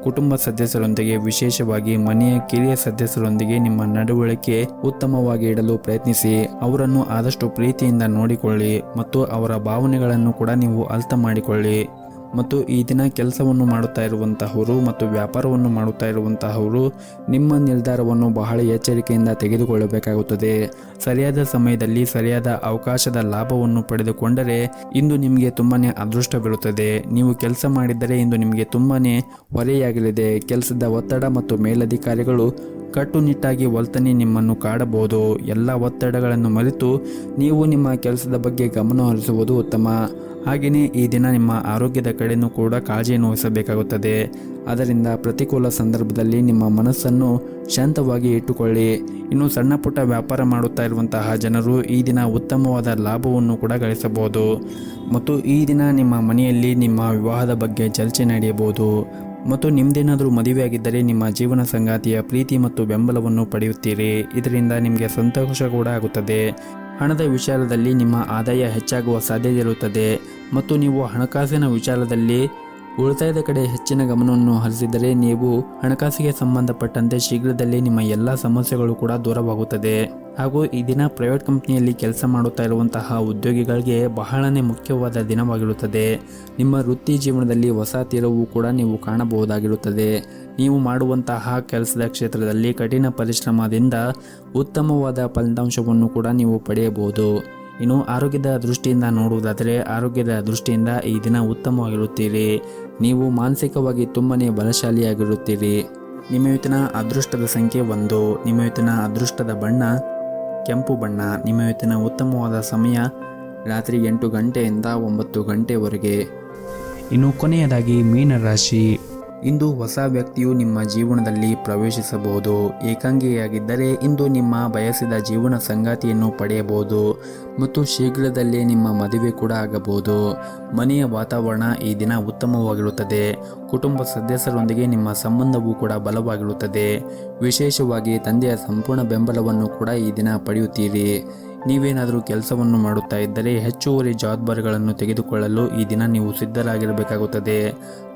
S1: ಕುಟುಂಬ ಸದಸ್ಯರೊಂದಿಗೆ, ವಿಶೇಷವಾಗಿ ಮನೆಯ ಕಿರಿಯ ಸದಸ್ಯರೊಂದಿಗೆ ನಿಮ್ಮ ನಡವಳಿಕೆ ಉತ್ತಮವಾಗಿ ಇಡಲು ಪ್ರಯತ್ನಿಸಿ. ಅವರನ್ನು ಆದಷ್ಟು ಪ್ರೀತಿಯಿಂದ ನೋಡಿಕೊಳ್ಳಿ ಮತ್ತು ಅವರ ಭಾವನೆಗಳನ್ನು ಕೂಡ ನೀವು ಅರ್ಥ ಮಾಡಿಕೊಳ್ಳಿ. ಮತ್ತು ಈ ದಿನ ಕೆಲಸವನ್ನು ಮಾಡುತ್ತಾ ಇರುವಂತಹವರು ಮತ್ತು ವ್ಯಾಪಾರವನ್ನು ಮಾಡುತ್ತಾ ಇರುವಂತಹವರು ನಿಮ್ಮ ನಿರ್ಧಾರವನ್ನು ಬಹಳ ಎಚ್ಚರಿಕೆಯಿಂದ ತೆಗೆದುಕೊಳ್ಳಬೇಕಾಗುತ್ತದೆ. ಸರಿಯಾದ ಸಮಯದಲ್ಲಿ ಸರಿಯಾದ ಅವಕಾಶದ ಲಾಭವನ್ನು ಪಡೆದುಕೊಂಡರೆ ಇಂದು ನಿಮಗೆ ತುಂಬಾನೇ ಅದೃಷ್ಟವಿರುತ್ತದೆ. ನೀವು ಕೆಲಸ ಮಾಡಿದ್ದರೆ ಇಂದು ನಿಮಗೆ ತುಂಬಾನೇ ಹೊರೆಯಾಗಲಿದೆ. ಕೆಲಸದ ಒತ್ತಡ ಮತ್ತು ಮೇಲಧಿಕಾರಿಗಳು ಕಟ್ಟುನಿಟ್ಟಾಗಿ ವರ್ತನೆ ನಿಮ್ಮನ್ನು ಕಾಡಬಹುದು. ಎಲ್ಲ ಒತ್ತಡಗಳನ್ನು ಮರೆತು ನೀವು ನಿಮ್ಮ ಕೆಲಸದ ಬಗ್ಗೆ ಗಮನ ಹರಿಸುವುದು ಉತ್ತಮ. ಹಾಗೆಯೇ ಈ ದಿನ ನಿಮ್ಮ ಆರೋಗ್ಯದ ಕಡೆಯೂ ಕೂಡ ಕಾಳಜಿಯನ್ನು ವಹಿಸಬೇಕಾಗುತ್ತದೆ. ಅದರಿಂದ ಪ್ರತಿಕೂಲ ಸಂದರ್ಭದಲ್ಲಿ ನಿಮ್ಮ ಮನಸ್ಸನ್ನು ಶಾಂತವಾಗಿ ಇಟ್ಟುಕೊಳ್ಳಿ. ಇನ್ನು ಸಣ್ಣ ಪುಟ್ಟ ವ್ಯಾಪಾರ ಮಾಡುತ್ತಾ ಇರುವಂತಹ ಜನರು ಈ ದಿನ ಉತ್ತಮವಾದ ಲಾಭವನ್ನು ಕೂಡ ಗಳಿಸಬಹುದು. ಮತ್ತು ಈ ದಿನ ನಿಮ್ಮ ಮನೆಯಲ್ಲಿ ನಿಮ್ಮ ವಿವಾಹದ ಬಗ್ಗೆ ಚರ್ಚೆ ನಡೆಯಬಹುದು. ಮತ್ತು ನಿಮ್ಮದೇನಾದರೂ ಮದುವೆಯಾಗಿದ್ದರೆ ನಿಮ್ಮ ಜೀವನ ಸಂಗಾತಿಯ ಪ್ರೀತಿ ಮತ್ತು ಬೆಂಬಲವನ್ನು ಪಡೆಯುತ್ತೀರಿ. ಇದರಿಂದ ನಿಮಗೆ ಸಂತೋಷ ಕೂಡ ಆಗುತ್ತದೆ. ಹಣದ ವಿಚಾರದಲ್ಲಿ ನಿಮ್ಮ ಆದಾಯ ಹೆಚ್ಚಾಗುವ ಸಾಧ್ಯತೆ ಇರುತ್ತದೆ. ಮತ್ತು ನೀವು ಹಣಕಾಸಿನ ವಿಚಾರದಲ್ಲಿ ಉಳಿತಾಯದ ಕಡೆ ಹೆಚ್ಚಿನ ಗಮನವನ್ನು ಹರಿಸಿದರೆ ನೀವು ಹಣಕಾಸಿಗೆ ಸಂಬಂಧಪಟ್ಟಂತೆ ಶೀಘ್ರದಲ್ಲೇ ನಿಮ್ಮ ಎಲ್ಲ ಸಮಸ್ಯೆಗಳು ಕೂಡ ದೂರವಾಗುತ್ತದೆ. ಹಾಗೂ ಈ ದಿನ ಪ್ರೈವೇಟ್ ಕಂಪ್ನಿಯಲ್ಲಿ ಕೆಲಸ ಮಾಡುತ್ತಾ ಇರುವಂತಹ ಉದ್ಯೋಗಿಗಳಿಗೆ ಬಹಳನೇ ಮುಖ್ಯವಾದ ದಿನವಾಗಿರುತ್ತದೆ. ನಿಮ್ಮ ವೃತ್ತಿ ಜೀವನದಲ್ಲಿ ಹೊಸ ತಿರುವು ಕೂಡ ನೀವು ಕಾಣಬಹುದಾಗಿರುತ್ತದೆ. ನೀವು ಮಾಡುವಂತಹ ಕೆಲಸದ ಕ್ಷೇತ್ರದಲ್ಲಿ ಕಠಿಣ ಪರಿಶ್ರಮದಿಂದ ಉತ್ತಮವಾದ ಫಲಿತಾಂಶವನ್ನು ಕೂಡ ನೀವು ಪಡೆಯಬಹುದು. ಇನ್ನು ಆರೋಗ್ಯದ ದೃಷ್ಟಿಯಿಂದ ನೋಡುವುದಾದರೆ, ಆರೋಗ್ಯದ ದೃಷ್ಟಿಯಿಂದ ಈ ದಿನ ಉತ್ತಮವಾಗಿರುತ್ತೀರಿ. ನೀವು ಮಾನಸಿಕವಾಗಿ ತುಂಬನೇ ಬಲಶಾಲಿಯಾಗಿರುತ್ತೀರಿ. ನಿಮ್ಮ ಇವತ್ತಿನ ಅದೃಷ್ಟದ ಸಂಖ್ಯೆ 1. ನಿಮ್ಮ ಇವತ್ತಿನ ಅದೃಷ್ಟದ ಬಣ್ಣ ಕೆಂಪು ಬಣ್ಣ. ನಿಮ್ಮ ಇವತ್ತಿನ ಉತ್ತಮವಾದ ಸಮಯ ರಾತ್ರಿ 8 ಗಂಟೆಯಿಂದ 9 ಗಂಟೆವರೆಗೆ. ಇನ್ನು ಕೊನೆಯದಾಗಿ ಮೀನ ರಾಶಿ. ಇಂದು ಹೊಸ ವ್ಯಕ್ತಿಯು ನಿಮ್ಮ ಜೀವನದಲ್ಲಿ ಪ್ರವೇಶಿಸಬಹುದು. ಏಕಾಂಗಿಯಾಗಿದ್ದರೆ ಇಂದು ನಿಮ್ಮ ಬಯಸಿದ ಜೀವನ ಸಂಗಾತಿಯನ್ನು ಪಡೆಯಬಹುದು ಮತ್ತು ಶೀಘ್ರದಲ್ಲೇ ನಿಮ್ಮ ಮದುವೆ ಕೂಡ ಆಗಬಹುದು. ಮನೆಯ ವಾತಾವರಣ ಈ ದಿನ ಉತ್ತಮವಾಗಿರುತ್ತದೆ. ಕುಟುಂಬ ಸದಸ್ಯರೊಂದಿಗೆ ನಿಮ್ಮ ಸಂಬಂಧವೂ ಕೂಡ ಬಲವಾಗಿರುತ್ತದೆ. ವಿಶೇಷವಾಗಿ ತಂದೆಯ ಸಂಪೂರ್ಣ ಬೆಂಬಲವನ್ನು ಕೂಡ ಈ ದಿನ ಪಡೆಯುತ್ತೀರಿ. ನೀವೇನಾದರೂ ಕೆಲಸವನ್ನು ಮಾಡುತ್ತಾ ಇದ್ದರೆ ಹೆಚ್ಚುವರಿ ಜವಾಬ್ದಾರಿಗಳನ್ನು ತೆಗೆದುಕೊಳ್ಳಲು ಈ ದಿನ ನೀವು ಸಿದ್ಧರಾಗಿರಬೇಕಾಗುತ್ತದೆ.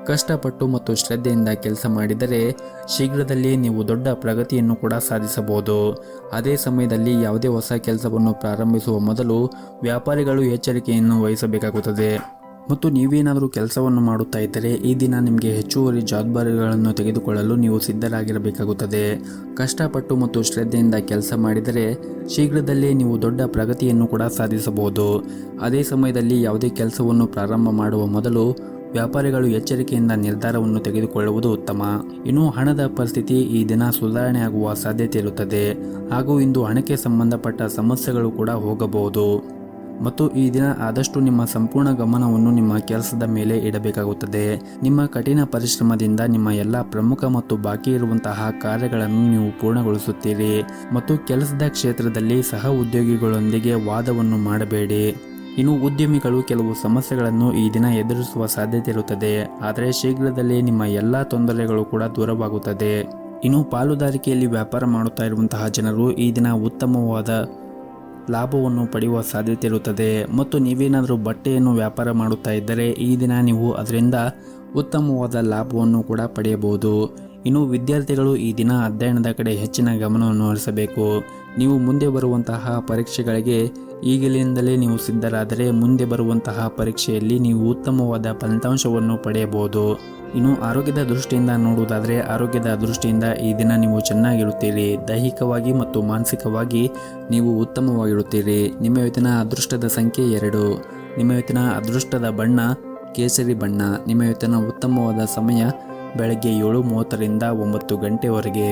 S1: ಕಷ್ಟಪಟ್ಟು ಮತ್ತು ಶ್ರದ್ಧೆಯಿಂದ ಕೆಲಸ ಮಾಡಿದರೆ ಶೀಘ್ರದಲ್ಲೇ ನೀವು ದೊಡ್ಡ ಪ್ರಗತಿಯನ್ನು ಕೂಡ ಸಾಧಿಸಬಹುದು. ಅದೇ ಸಮಯದಲ್ಲಿ ಯಾವುದೇ ಹೊಸ ಕೆಲಸವನ್ನು ಪ್ರಾರಂಭಿಸುವ ಮೊದಲು ವ್ಯಾಪಾರಿಗಳು ಎಚ್ಚರಿಕೆಯನ್ನು ವಹಿಸಬೇಕಾಗುತ್ತದೆ. ಮತ್ತು ನೀವೇನಾದರೂ ಕೆಲಸವನ್ನು ಮಾಡುತ್ತಾ ಇದ್ದರೆ ಈ ದಿನ ನಿಮಗೆ ಹೆಚ್ಚುವರಿ ಜವಾಬ್ದಾರಿಗಳನ್ನು ತೆಗೆದುಕೊಳ್ಳಲು ನೀವು ಸಿದ್ಧರಾಗಿರಬೇಕಾಗುತ್ತದೆ. ಕಷ್ಟಪಟ್ಟು ಮತ್ತು ಶ್ರದ್ಧೆಯಿಂದ ಕೆಲಸ ಮಾಡಿದರೆ ಶೀಘ್ರದಲ್ಲೇ ನೀವು ದೊಡ್ಡ ಪ್ರಗತಿಯನ್ನು ಕೂಡ ಸಾಧಿಸಬಹುದು. ಅದೇ ಸಮಯದಲ್ಲಿ ಯಾವುದೇ ಕೆಲಸವನ್ನು ಪ್ರಾರಂಭ ಮಾಡುವ ಮೊದಲು ವ್ಯಾಪಾರಿಗಳು ಎಚ್ಚರಿಕೆಯಿಂದ ನಿರ್ಧಾರವನ್ನು ತೆಗೆದುಕೊಳ್ಳುವುದು ಉತ್ತಮ. ಇನ್ನು ಹಣದ ಪರಿಸ್ಥಿತಿ ಈ ದಿನ ಸುಧಾರಣೆಯಾಗುವ ಸಾಧ್ಯತೆ ಇರುತ್ತದೆ ಹಾಗೂ ಇಂದು ಹಣಕ್ಕೆ ಸಂಬಂಧಪಟ್ಟ ಸಮಸ್ಯೆಗಳು ಕೂಡ ಹೋಗಬಹುದು. ಮತ್ತು ಈ ದಿನ ಆದಷ್ಟು ನಿಮ್ಮ ಸಂಪೂರ್ಣ ಗಮನವನ್ನು ನಿಮ್ಮ ಕೆಲಸದ ಮೇಲೆ ಇಡಬೇಕಾಗುತ್ತದೆ. ನಿಮ್ಮ ಕಠಿಣ ಪರಿಶ್ರಮದಿಂದ ನಿಮ್ಮ ಎಲ್ಲ ಪ್ರಮುಖ ಮತ್ತು ಬಾಕಿ ಇರುವಂತಹ ಕಾರ್ಯಗಳನ್ನು ನೀವು ಪೂರ್ಣಗೊಳಿಸುತ್ತೀರಿ. ಮತ್ತು ಕೆಲಸದ ಕ್ಷೇತ್ರದಲ್ಲಿ ಸಹ ಉದ್ಯೋಗಿಗಳೊಂದಿಗೆ ವಾದವನ್ನು ಮಾಡಬೇಡಿ. ಇನ್ನು ಉದ್ಯಮಿಗಳು ಕೆಲವು ಸಮಸ್ಯೆಗಳನ್ನು ಈ ದಿನ ಎದುರಿಸುವ ಸಾಧ್ಯತೆ ಇರುತ್ತದೆ, ಆದರೆ ಶೀಘ್ರದಲ್ಲೇ ನಿಮ್ಮ ಎಲ್ಲ ತೊಂದರೆಗಳು ಕೂಡ ದೂರವಾಗುತ್ತದೆ. ಇನ್ನು ಪಾಲುದಾರಿಕೆಯಲ್ಲಿ ವ್ಯಾಪಾರ ಮಾಡುತ್ತಾ ಇರುವಂತಹ ಜನರು ಈ ದಿನ ಉತ್ತಮವಾದ ಲಾಭವನ್ನು ಪಡೆಯುವ ಸಾಧ್ಯತೆ ಇರುತ್ತದೆ. ಮತ್ತು ನೀವೇನಾದರೂ ಬಟ್ಟೆಯನ್ನು ವ್ಯಾಪಾರ ಮಾಡುತ್ತಾ ಇದ್ದರೆ ಈ ದಿನ ನೀವು ಅದರಿಂದ ಉತ್ತಮವಾದ ಲಾಭವನ್ನು ಕೂಡ ಪಡೆಯಬಹುದು. ಇನ್ನು ವಿದ್ಯಾರ್ಥಿಗಳು ಈ ದಿನ ಅಧ್ಯಯನದ ಕಡೆ ಹೆಚ್ಚಿನ ಗಮನವನ್ನು ಹರಿಸಬೇಕು. ನೀವು ಮುಂದೆ ಬರುವಂತಹ ಪರೀಕ್ಷೆಗಳಿಗೆ ಈಗಲಿಂದಲೇ ನೀವು ಸಿದ್ಧರಾದರೆ ಮುಂದೆ ಬರುವಂತಹ ಪರೀಕ್ಷೆಯಲ್ಲಿ ನೀವು ಉತ್ತಮವಾದ ಫಲಿತಾಂಶವನ್ನು ಪಡೆಯಬಹುದು. ಇನ್ನು ಆರೋಗ್ಯದ ದೃಷ್ಟಿಯಿಂದ ನೋಡುವುದಾದರೆ ಆರೋಗ್ಯದ ದೃಷ್ಟಿಯಿಂದ ಈ ದಿನ ನೀವು ಚೆನ್ನಾಗಿರುತ್ತೀರಿ. ದೈಹಿಕವಾಗಿ ಮತ್ತು ಮಾನಸಿಕವಾಗಿ ನೀವು ಉತ್ತಮವಾಗಿರುತ್ತೀರಿ. ನಿಮ್ಮ ಇವತ್ತಿನ ಅದೃಷ್ಟದ ಸಂಖ್ಯೆ 2. ನಿಮ್ಮ ಇವತ್ತಿನ ಅದೃಷ್ಟದ ಬಣ್ಣ ಕೇಸರಿ ಬಣ್ಣ. ನಿಮ್ಮ ಇವತ್ತಿನ ಉತ್ತಮವಾದ ಸಮಯ ಬೆಳಗ್ಗೆ 7:30ರಿಂದ 9 ಗಂಟೆವರೆಗೆ.